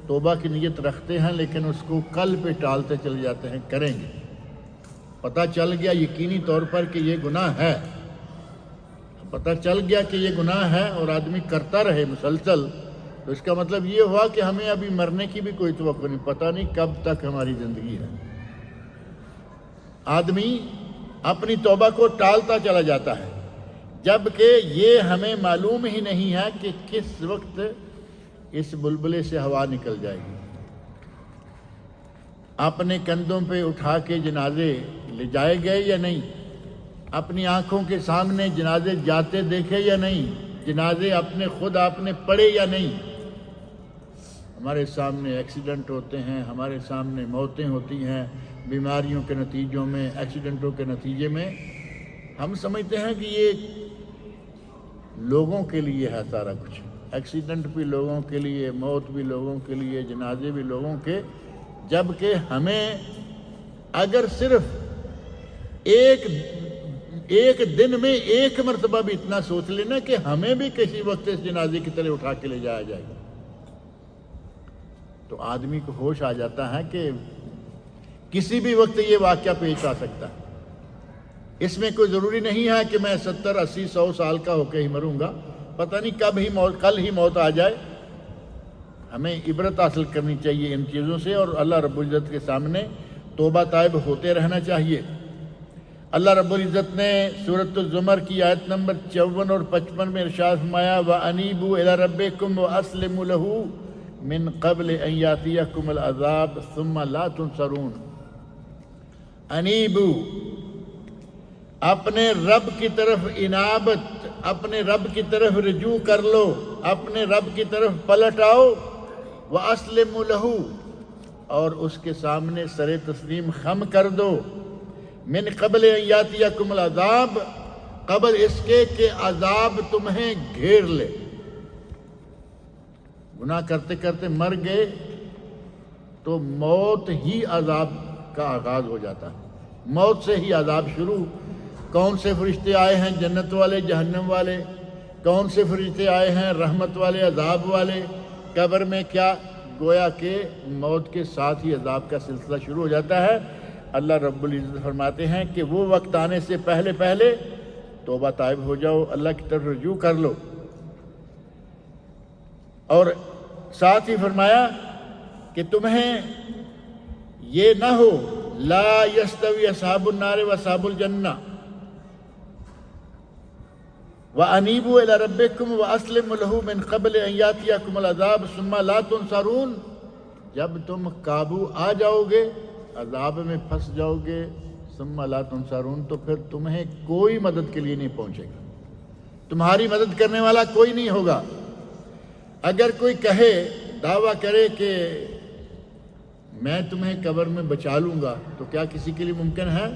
توبہ کی نیت رکھتے ہیں لیکن اس کو کل پہ ٹالتے چلے جاتے ہیں، کریں گے. پتہ چل گیا یقینی طور پر کہ یہ گناہ ہے، پتہ چل گیا کہ یہ گناہ ہے اور آدمی کرتا رہے مسلسل، تو اس کا مطلب یہ ہوا کہ ہمیں ابھی مرنے کی بھی کوئی توقع نہیں، پتہ نہیں کب تک ہماری زندگی ہے. آدمی اپنی توبہ کو ٹالتا چلا جاتا ہے، جبکہ یہ ہمیں معلوم ہی نہیں ہے کہ کس وقت اس بلبلے سے ہوا نکل جائے گی. اپنے کندھوں پہ اٹھا کے جنازے لے جائے گئے یا نہیں؟ اپنی آنکھوں کے سامنے جنازے جاتے دیکھے یا نہیں؟ جنازے اپنے خود آپ نے پڑھے یا نہیں؟ ہمارے سامنے ایکسیڈنٹ ہوتے ہیں، ہمارے سامنے موتیں ہوتی ہیں بیماریوں کے نتیجوں میں، ایکسیڈنٹوں کے نتیجے میں. ہم سمجھتے ہیں کہ یہ لوگوں کے لیے ہے سارا کچھ، ایکسیڈنٹ بھی لوگوں کے لیے، موت بھی لوگوں کے لیے، جنازے بھی لوگوں کے، جبکہ ہمیں اگر صرف ایک دن میں ایک مرتبہ بھی اتنا سوچ لینا کہ ہمیں بھی کسی وقت اس جنازے کی طرح اٹھا کے لے جایا جائے گا، تو آدمی کو ہوش آ جاتا ہے کہ کسی بھی وقت یہ واقعہ پیش آ سکتا ہے. اس میں کوئی ضروری نہیں ہے کہ میں 70 80 100 سال کا ہو کے ہی مروں گا، پتہ نہیں کل ہی موت آ جائے. ہمیں عبرت حاصل کرنی چاہیے ان چیزوں سے، اور اللہ رب العزت کے سامنے توبہ طائب ہوتے رہنا چاہیے. اللہ رب العزت نے سورۃ الزمر کی آیت نمبر 54 اور 55 میں ارشاد فرمایا وَأَنِيبُوا إِلَىٰ رَبِّكُمْ وَأَسْلِمُوا لَهُ مِن قَبْلِ أَن يَأْتِيَكُمُ الْعَذَابُ ثُمَّ لَا تُنصَرُونَ۔ انیبو، اپنے رب کی طرف انابت، اپنے رب کی طرف رجوع کر لو، اپنے رب کی طرف پلٹ آؤ، وَأَسْلِمُوا لَهُ، اور اس کے سامنے سر تسلیم خم کر دو، من قبل ان یاتیکم العذاب، قبل اس کے کہ عذاب تمہیں گھیر لے۔ گناہ کرتے کرتے مر گئے تو موت ہی عذاب کا آغاز ہو جاتا ہے، موت سے ہی عذاب شروع۔ کون سے فرشتے آئے ہیں جنت والے جہنم والے، کون سے فرشتے آئے ہیں رحمت والے عذاب والے، قبر میں کیا، گویا کہ موت کے ساتھ ہی عذاب کا سلسلہ شروع ہو جاتا ہے۔ اللہ رب العزت فرماتے ہیں کہ وہ وقت آنے سے پہلے پہلے توبہ طائب ہو جاؤ، اللہ کی طرف رجوع کر لو۔ اور ساتھ ہی فرمایا کہ تمہیں یہ نہ ہو لا یستوی اصحاب النار و اصحاب الجنہ وَأَنِيبُوا إِلَىٰ رَبِّكُمْ وَأَسْلِمُوا لَهُ مِن قَبْلِ أَن يَأْتِيَكُمُ الْعَذَابُ ثُمَّ لَا تُنصَرُونَ۔ جب تم قابو آ جاؤ گے، عذاب میں پھنس جاؤ گے، ثم لا تنصرون، تو پھر تمہیں کوئی مدد کے لیے نہیں پہنچے گا، تمہاری مدد کرنے والا کوئی نہیں ہوگا۔ اگر کوئی کہے، دعویٰ کرے کہ میں تمہیں قبر میں بچا لوں گا، تو کیا کسی کے لیے ممکن ہے؟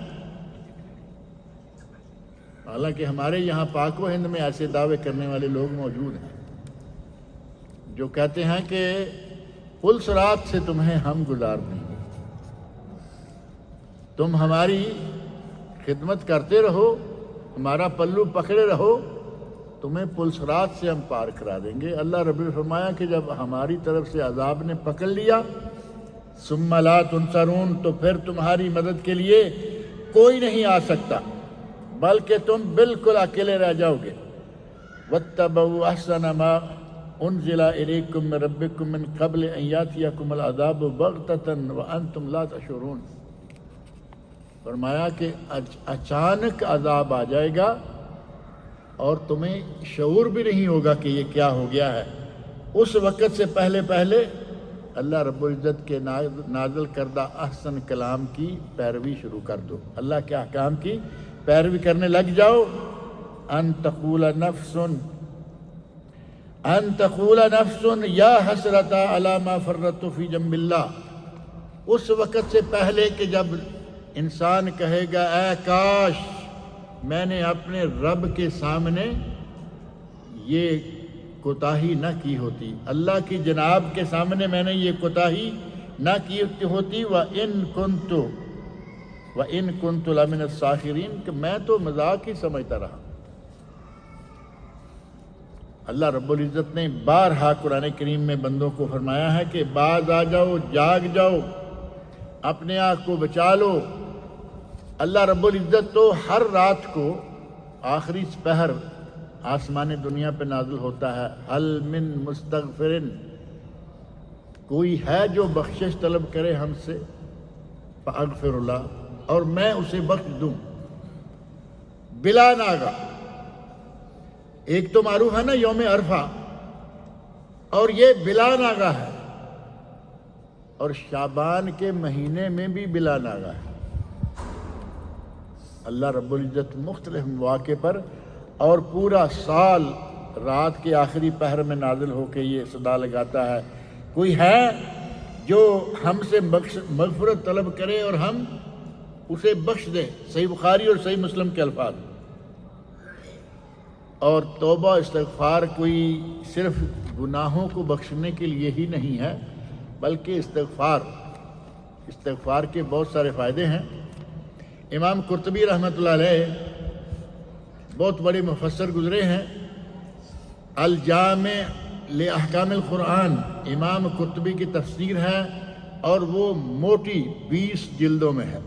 حالانکہ ہمارے یہاں پاک و ہند میں ایسے دعوے کرنے والے لوگ موجود ہیں جو کہتے ہیں کہ پل صراط سے تمہیں ہم گزار دیں گے، تم ہماری خدمت کرتے رہو، ہمارا پلو پکڑے رہو، تمہیں پل صراط سے ہم پار کرا دیں گے۔ اللہ رب نے فرمایا کہ جب ہماری طرف سے عذاب نے پکڑ لیا، ثم لا تنصرون، تو پھر تمہاری مدد کے لیے کوئی نہیں آ سکتا، بلکہ تم بالکل اکیلے رہ جاؤ گے۔ وَاتَّبَعُوا أَحْسَنَ مَا أُنزِلَ إِلَيْكُم مِّن رَّبِّكُم مِّن قَبْلِ أَن يَأْتِيَكُمُ الْعَذَابُ بَغْتَةً وَأَنتُمْ لَا تَشْعُرُونَ۔ فرمایا کہ اچانک عذاب آ جائے گا اور تمہیں شعور بھی نہیں ہوگا کہ یہ کیا ہو گیا ہے۔ اس وقت سے پہلے پہلے اللہ رب العزت کے نازل کردہ احسن کلام کی پیروی شروع کر دو، اللہ کے احکام کی پیروی کرنے لگ جاؤ۔ ان تقول نفس یا حسرت علی ما فرطت فی جنب اللہ، اس وقت سے پہلے کہ جب انسان کہے گا اے کاش میں نے اپنے رب کے سامنے یہ کوتاہی نہ کی ہوتی، اللہ کی جناب کے سامنے میں نے یہ کوتاہی نہ کی ہوتی، وَإِن كُنتُ لَمِنَ السَّاخِرِينَ، کہ میں تو مذاق ہی سمجھتا رہا۔ اللہ رب العزت نے بارہا قرآن کریم میں بندوں کو فرمایا ہے کہ باز آ جاؤ، جاگ جاؤ، اپنے آپ کو بچا لو۔ اللہ رب العزت تو ہر رات کو آخری سپہر آسمان دنیا پہ نازل ہوتا ہے، هل من مستغفر، کوئی ہے جو بخشش طلب کرے ہم سے، فاغفر اللہ، اور میں اسے بخش دوں، بلا ناغہ۔ ایک تو معروف ہے نا یوم عرفہ، اور یہ بلا ناغہ ہے، اور شعبان کے مہینے میں بھی بلا ناغہ ہے۔ اللہ رب العزت مختلف مواقع پر اور پورا سال رات کے آخری پہر میں نازل ہو کے یہ صدا لگاتا ہے، کوئی ہے جو ہم سے مغفرت طلب کرے اور ہم اسے بخش دیں۔ صحیح بخاری اور صحیح مسلم کے الفاظ۔ اور توبہ استغفار کوئی صرف گناہوں کو بخشنے کے لیے ہی نہیں ہے، بلکہ استغفار کے بہت سارے فائدے ہیں۔ امام قرطبی رحمۃ اللہ علیہ بہت بڑے مفسر گزرے ہیں، الجامع لاحکام القرآن امام قرطبی کی تفسیر ہے، اور وہ موٹی 20 جلدوں میں ہے۔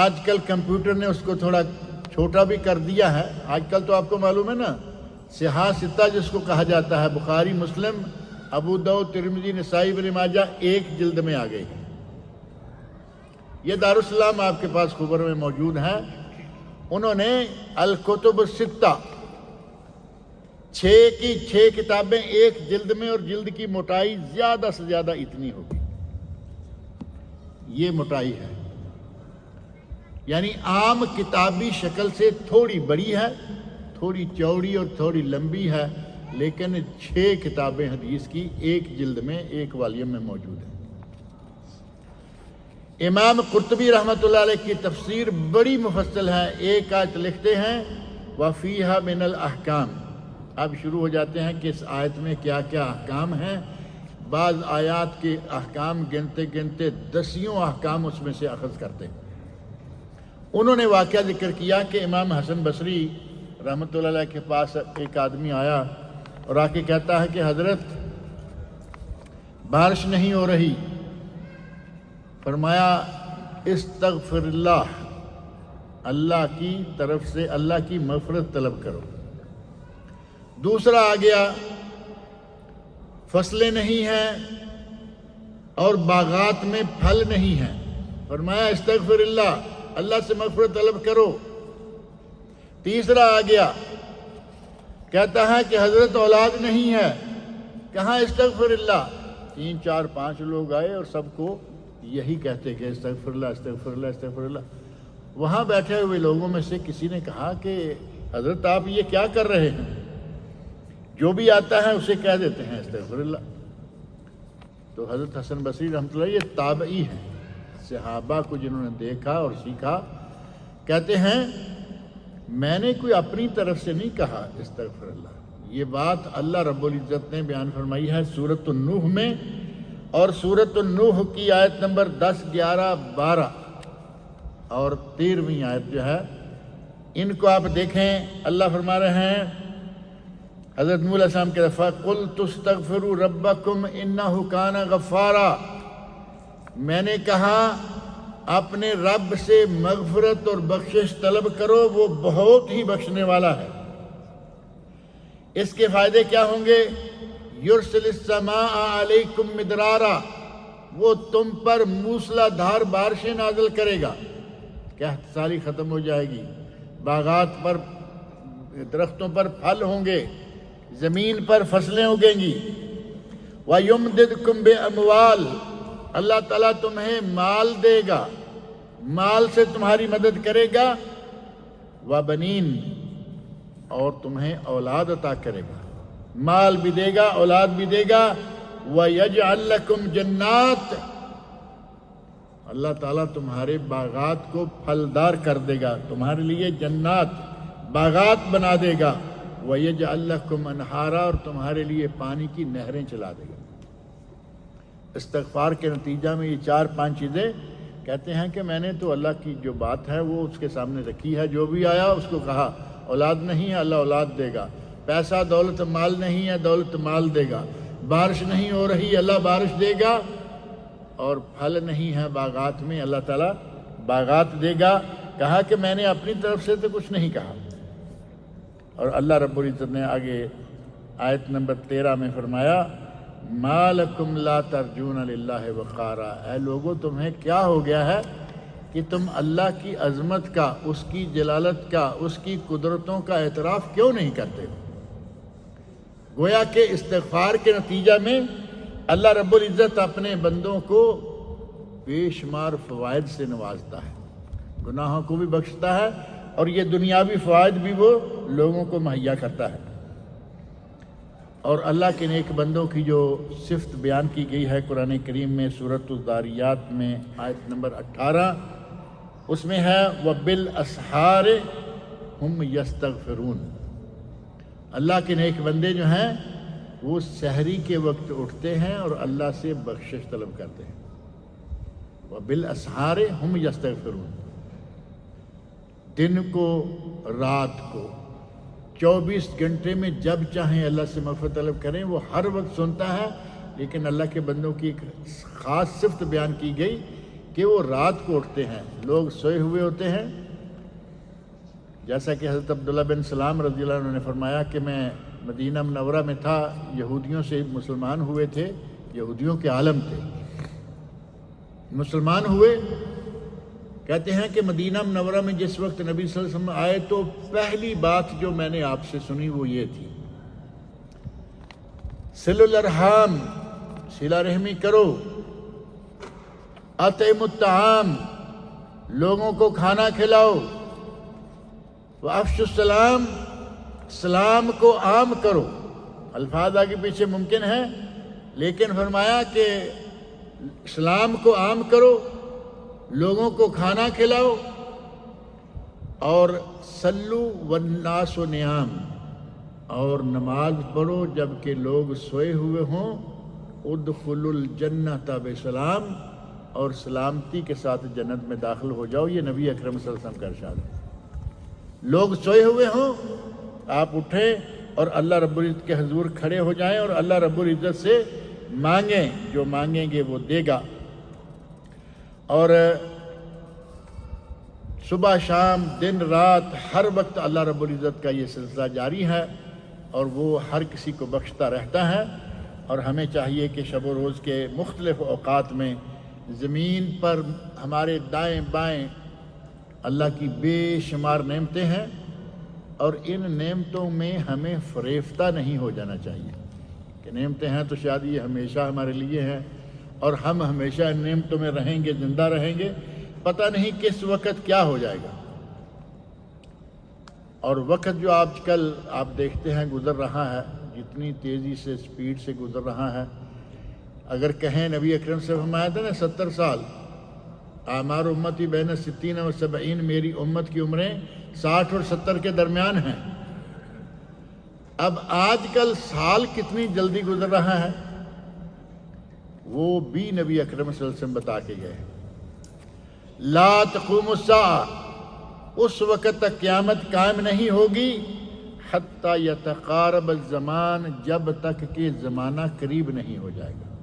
آج کل کمپیوٹر نے اس کو تھوڑا چھوٹا بھی کر دیا ہے۔ آج کل تو آپ کو معلوم ہے نا، صحاح ستہ جس کو کہا جاتا ہے، بخاری، مسلم، ابو داؤد، ترمذی، نسائی، ابن ماجہ، ایک جلد میں آ گئی۔ یہ دارالسلام آپ کے پاس خبر میں موجود ہے. انہوں نے الکتب الستہ 6 کی 6 کتابیں ایک جلد میں، اور جلد کی موٹائی زیادہ سے زیادہ اتنی ہوگی. یہ موٹائی ہے، یعنی عام کتابی شکل سے تھوڑی بڑی ہے، تھوڑی چوڑی اور تھوڑی لمبی ہے، لیکن 6 کتابیں حدیث کی ایک جلد میں، ایک والیوم میں موجود ہیں. امام قرطبی رحمۃ اللہ علیہ کی تفسیر بڑی مفصل ہے. ایک آیت لکھتے ہیں وَفِيهَا مِنَ الْأَحْكَامِ. اب شروع ہو جاتے ہیں کہ اس آیت میں کیا کیا احکام ہیں. بعض آیات کے احکام گنتے گنتے 10 احکام اس میں سے اخذ کرتے ہیں. انہوں نے واقعہ ذکر کیا کہ امام حسن بصری رحمۃ اللہ علیہ کے پاس ایک آدمی آیا اور آ کے کہتا ہے کہ حضرت بارش نہیں ہو رہی. فرمایا استغفر اللہ، اللہ کی طرف سے اللہ کی مغفرت طلب کرو. دوسرا آ گیا فصلیں نہیں ہیں اور باغات میں پھل نہیں ہیں. فرمایا استغفر اللہ، اللہ سے مغفرت طلب کرو. تیسرا آ گیا کہتا ہے کہ حضرت اولاد نہیں ہے. کہاں استغفر اللہ. 3 4 5 لوگ آئے اور سب کو یہی کہتے کہ استغفر اللہ استغفر اللہ استغفر اللہ. وہاں بیٹھے ہوئے لوگوں میں سے کسی نے کہا کہ حضرت آپ یہ کیا کر رہے ہیں؟ جو بھی آتا ہے اسے کہہ دیتے ہیں استغفر اللہ. تو حضرت حسن بصری رحمۃ اللہ یہ تابعی ہیں، صحابہ کو جنہوں نے دیکھا اور سیکھا. کہتے ہیں میں نے کوئی اپنی طرف سے نہیں کہا استغفر اللہ. یہ بات اللہ رب العزت نے بیان فرمائی ہے سورۃ النوح میں، اور سورۃ النوح کی آیت نمبر 10 11 12 اور 13ویں آیت جو ہے، ان کو آپ دیکھیں. اللہ فرما رہے ہیں حضرت نوح علیہ السلام کے دفعہ قُلْتُ اسْتَغْفِرُوا رَبَّكُمْ إِنَّهُ كَانَ غَفَّارًا. میں نے کہا اپنے رب سے مغفرت اور بخشش طلب کرو، وہ بہت ہی بخشنے والا ہے. اس کے فائدے کیا ہوں گے؟ یرسل السماء علیکم مدرارا، وہ تم پر موسلا دھار بارشیں نازل کرے گا. قحط سالی ختم ہو جائے گی، باغات پر درختوں پر پھل ہوں گے، زمین پر فصلیں اگیں گی. وَيُمْدِدْكُمْ بِأَمْوَالٍ، اللہ تعالیٰ تمہیں مال دے گا، مال سے تمہاری مدد کرے گا. وَبَنِينَ، اور تمہیں اولاد عطا کرے گا. مال بھی دے گا، اولاد بھی دے گا. وَيَجْعَلْ لَكُمْ جَنَّاتٍ، اللہ تعالیٰ تمہارے باغات کو پھلدار کر دے گا، تمہارے لیے جنات باغات بنا دے گا. وَيَجْعَلْ لَكُمْ أَنْهَارًا، اور تمہارے لیے پانی کی نہریں چلا دے گا. استغفار کے نتیجہ میں یہ 4 5 چیزیں کہتے ہیں کہ میں نے تو اللہ کی جو بات ہے وہ اس کے سامنے رکھی ہے. جو بھی آیا اس کو کہا اولاد نہیں ہے، اللہ اولاد دے گا. پیسہ دولت مال نہیں ہے، دولت مال دے گا. بارش نہیں ہو رہی، اللہ بارش دے گا. اور پھل نہیں ہے باغات میں، اللہ تعالیٰ باغات دے گا. کہا کہ میں نے اپنی طرف سے تو کچھ نہیں کہا. اور اللہ رب العزت نے آگے آیت نمبر 13 میں فرمایا مَا لَكُمْ لَا تَرْجُونَ لِلَّهِ وَقَارًا. اے لوگو تمہیں کیا ہو گیا ہے کہ تم اللہ کی عظمت کا، اس کی جلالت کا، اس کی قدرتوں کا اعتراف کیوں نہیں کرتے؟ گویا کہ استغفار کے نتیجہ میں اللہ رب العزت اپنے بندوں کو بے شمار فوائد سے نوازتا ہے، گناہوں کو بھی بخشتا ہے، اور یہ دنیاوی فوائد بھی وہ لوگوں کو مہیا کرتا ہے. اور اللہ کے نیک بندوں کی جو صفت بیان کی گئی ہے قرآن کریم میں سورۃ الذاریات میں آیت نمبر 18، اس میں ہے وَبِالْأَسْحَارِ هُمْ يَسْتَغْفِرُونَ. اللہ کے نیک بندے جو ہیں وہ سحری کے وقت اٹھتے ہیں اور اللہ سے بخشش طلب کرتے ہیں. وَبِالْأَسْحَارِ هُمْ يَسْتَغْفِرُونَ. دن کو رات کو 24 گھنٹے میں جب چاہیں اللہ سے مغفرت طلب کریں، وہ ہر وقت سنتا ہے. لیکن اللہ کے بندوں کی ایک خاص صفت بیان کی گئی کہ وہ رات کو اٹھتے ہیں، لوگ سوئے ہوئے ہوتے ہیں. جیسا کہ حضرت عبداللہ بن سلام رضی اللہ عنہ نے فرمایا کہ میں مدینہ منورہ میں تھا، یہودیوں سے مسلمان ہوئے تھے، یہودیوں کے عالم تھے، مسلمان ہوئے کہتے ہیں کہ مدینہ منورہ میں جس وقت نبی صلی اللہ علیہ وسلم آئے تو پہلی بات جو میں نے آپ سے سنی وہ یہ تھی، صلوا الارحام، صلہ رحمی کرو، اطعموا الطعام، لوگوں کو کھانا کھلاؤ، وافشوا السلام، سلام کو عام کرو۔ الفاظ آگے پیچھے ممکن ہے، لیکن فرمایا کہ اسلام کو عام کرو، لوگوں کو کھانا کھلاؤ، اور صلو والناس نیام، اور نماز پڑھو جب کہ لوگ سوئے ہوئے ہوں، ادخلوا الجنۃ بسلام، اور سلامتی کے ساتھ جنت میں داخل ہو جاؤ۔ یہ نبی اکرم صلی اللہ علیہ وسلم کا ارشاد ہے۔ لوگ سوئے ہوئے ہوں، آپ اٹھیں اور اللہ رب العزت کے حضور کھڑے ہو جائیں اور اللہ رب العزت سے مانگیں، جو مانگیں گے وہ دے گا۔ اور صبح شام دن رات ہر وقت اللہ رب العزت کا یہ سلسلہ جاری ہے، اور وہ ہر کسی کو بخشتا رہتا ہے۔ اور ہمیں چاہیے کہ شب و روز کے مختلف اوقات میں زمین پر ہمارے دائیں بائیں اللہ کی بے شمار نعمتیں ہیں، اور ان نعمتوں میں ہمیں فریفتہ نہیں ہو جانا چاہیے کہ نعمتیں ہیں تو شاید یہ ہمیشہ ہمارے لیے ہیں اور ہم ہمیشہ ان نعمتوں میں رہیں گے، زندہ رہیں گے، پتہ نہیں کس وقت کیا ہو جائے گا۔ اور وقت جو آج کل آپ دیکھتے ہیں گزر رہا ہے، جتنی تیزی سے سپیڈ سے گزر رہا ہے، اگر کہیں نبی اکرم سے فرمایا تھا نا 70 سال، اعمار امتی بین 60 و 70، میری امت کی عمریں 60 اور 70 کے درمیان ہیں۔ اب آج کل سال کتنی جلدی گزر رہا ہے وہ بھی نبی اکرم صلی اللہ علیہ وسلم بتا کے گئے۔ لا تقوم الساعہ، اس وقت تک قیامت قائم نہیں ہوگی، حتی یتقارب الزمان، جب تک کہ زمانہ قریب نہیں ہو جائے گا۔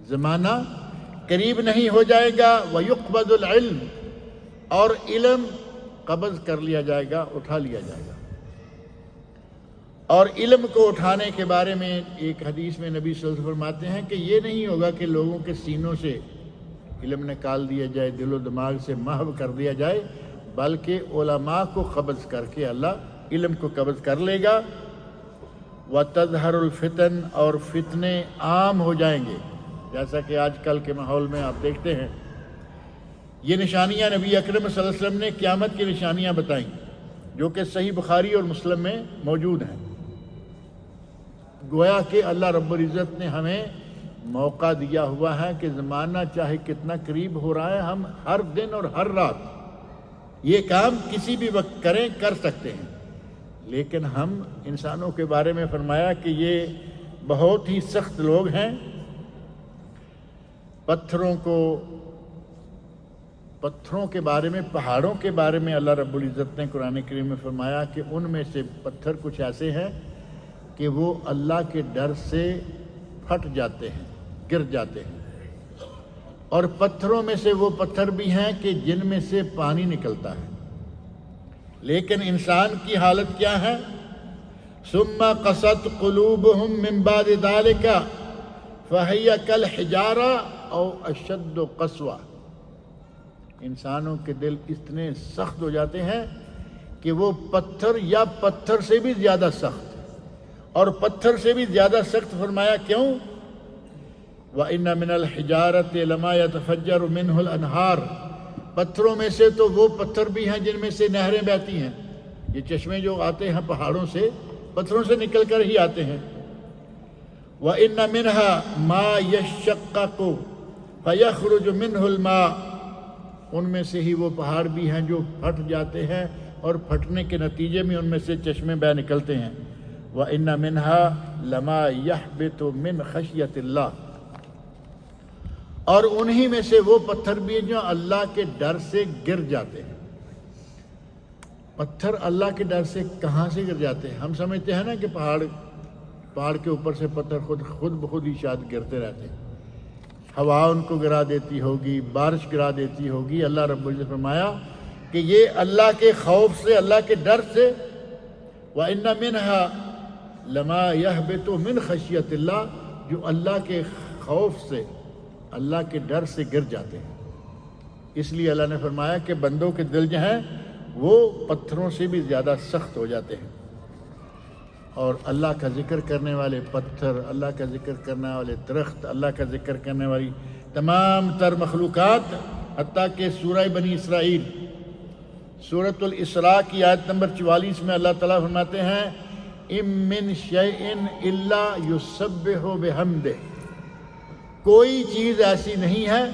زمانہ قریب نہیں ہو جائے گا، وَيُقْبَضُ الْعِلْمِ، اور علم قبض کر لیا جائے گا، اٹھا لیا جائے گا۔ اور علم کو اٹھانے کے بارے میں ایک حدیث میں نبی صلی اللہ علیہ وسلم فرماتے ہیں کہ یہ نہیں ہوگا کہ لوگوں کے سینوں سے علم نکال دیا جائے، دل و دماغ سے محو کر دیا جائے، بلکہ علماء کو قبض کر کے اللہ علم کو قبض کر لے گا۔ وَتَظْهَرُ الْفِتَنُ، اور فتنے عام ہو جائیں گے، جیسا کہ آج کل کے ماحول میں آپ دیکھتے ہیں۔ یہ نشانیاں نبی اکرم صلی اللہ علیہ وسلم نے قیامت کی نشانیاں بتائیں، جو کہ صحیح بخاری اور مسلم میں موجود ہیں۔ گویا کہ اللہ رب العزت نے ہمیں موقع دیا ہوا ہے کہ زمانہ چاہے کتنا قریب ہو رہا ہے، ہم ہر دن اور ہر رات یہ کام کسی بھی وقت کریں، کر سکتے ہیں۔ لیکن ہم انسانوں کے بارے میں فرمایا کہ یہ بہت ہی سخت لوگ ہیں، پتھروں کے بارے میں، پہاڑوں کے بارے میں اللہ رب العزت نے قرآن کریم میں فرمایا کہ ان میں سے پتھر کچھ ایسے ہیں کہ وہ اللہ کے ڈر سے پھٹ جاتے ہیں، گر جاتے ہیں، اور پتھروں میں سے وہ پتھر بھی ہیں کہ جن میں سے پانی نکلتا ہے۔ لیکن انسان کی حالت کیا ہے؟ ثم قست قلوبهم من بعد ذلك فهي كالحجارة او اشد قسوة، انسانوں کے دل اتنے سخت ہو جاتے ہیں کہ وہ پتھر یا پتھر سے بھی زیادہ سخت، اور پتھر سے بھی زیادہ سخت فرمایا کیوں؟ وَإِنَّ مِنَ الْحِجَارَةِ لَمَا يَتَفَجَّرُ مِنْهُ الْأَنْهَارُ، پتھروں میں سے تو وہ پتھر بھی ہیں جن میں سے نہریں بہتی ہیں۔ یہ چشمے جو آتے ہیں پہاڑوں سے، پتھروں سے نکل کر ہی آتے ہیں۔ وَإِنَّ مِنْهَا مَا يَشَّقَّقُ فَيَخْرُجُ مِنْهُ الْمَاءُ، ان میں سے ہی وہ پہاڑ بھی ہیں جو پھٹ جاتے ہیں، اور پھٹنے کے نتیجے میں ان میں سے چشمے بہ نکلتے ہیں۔ وَإِنَّ مِنْهَا لَمَا يَحْبِطُ مِنْ خَشْيَةِ اللَّهِ، اور انہی میں سے وہ پتھر بھی ہیں جو اللہ کے ڈر سے گر جاتے ہیں۔ پتھر اللہ کے ڈر سے کہاں سے گر جاتے ہیں؟ ہم سمجھتے ہیں نا کہ پہاڑ کے اوپر سے پتھر خود بخود ہی شاید گرتے رہتے ہیں، ہوا ان کو گرا دیتی ہوگی، بارش گرا دیتی ہوگی۔ اللہ رب العزت نے فرمایا کہ یہ اللہ کے خوف سے، اللہ کے ڈر سے، وَإِنَّ مِنْهَا لَمَا يَحْبِطُ مِنْ خَشْيَةِ اللَّهِ، جو اللہ کے خوف سے، اللہ کے ڈر سے گر جاتے ہیں۔ اس لیے اللہ نے فرمایا کہ بندوں کے دل جو ہیں وہ پتھروں سے بھی زیادہ سخت ہو جاتے ہیں، اور اللہ کا ذکر کرنے والے پتھر، اللہ کا ذکر کرنے والے درخت، اللہ کا ذکر کرنے والی تمام تر مخلوقات، حتیٰ کہ سورہ بنی اسرائیل سورۃ الاسراء کی آیت نمبر 44 میں اللہ تعالیٰ فرماتے ہیں اِم مِّن شَیْءٍ إِلَّا يُسَبِّحُ بِحَمْدِهِ، کوئی چیز ایسی نہیں ہے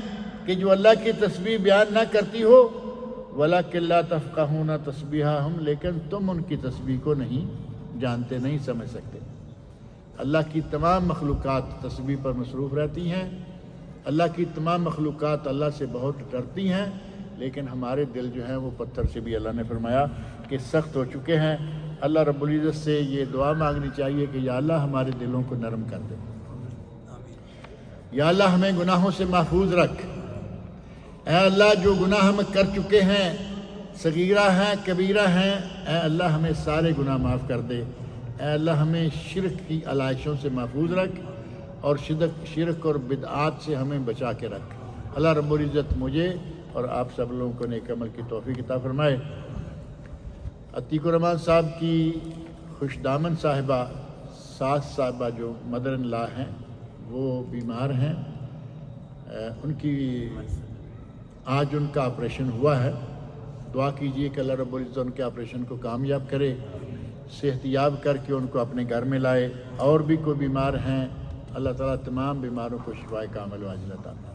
کہ جو اللہ کی تسبیح بیان نہ کرتی ہو، وَلَٰكِن لَّا تَفْقَهُونَ تَسْبِیحَهُمْ، لیکن تم ان کی تسبیح کو نہیں جانتے، نہیں سمجھ سکتے۔ اللہ کی تمام مخلوقات تسبیح پر مصروف رہتی ہیں، اللہ کی تمام مخلوقات اللہ سے بہت ڈرتی ہیں، لیکن ہمارے دل جو ہیں وہ پتھر سے بھی اللہ نے فرمایا کہ سخت ہو چکے ہیں۔ اللہ رب العزت سے یہ دعا مانگنی چاہیے کہ یا اللہ ہمارے دلوں کو نرم کر دے، یا اللہ ہمیں گناہوں سے محفوظ رکھ، اے اللہ جو گناہ ہم کر چکے ہیں، صغیرہ ہیں کبیرہ ہیں، اے اللہ ہمیں سارے گناہ معاف کر دے، اے اللہ ہمیں شرک کی علائشوں سے محفوظ رکھ، اور شرک اور بدعات سے ہمیں بچا کے رکھ۔ اللہ رب العزت مجھے اور آپ سب لوگوں کو نیک عمل کی توفیق عطا فرمائے۔ عتیق الرحمن صاحب کی خوش دامن صاحبہ، ساس صاحبہ جو مدر ان لا ہیں، وہ بیمار ہیں، ان کی آج ان کا آپریشن ہوا ہے۔ دعا کیجئے کہ اللہ رب العزت ان کے آپریشن کو کامیاب کرے، صحت یاب کر کے ان کو اپنے گھر میں لائے۔ اور بھی کوئی بیمار ہیں، اللہ تعالیٰ تمام بیماروں کو شفائے کامل و عاجل عطا فرمائے۔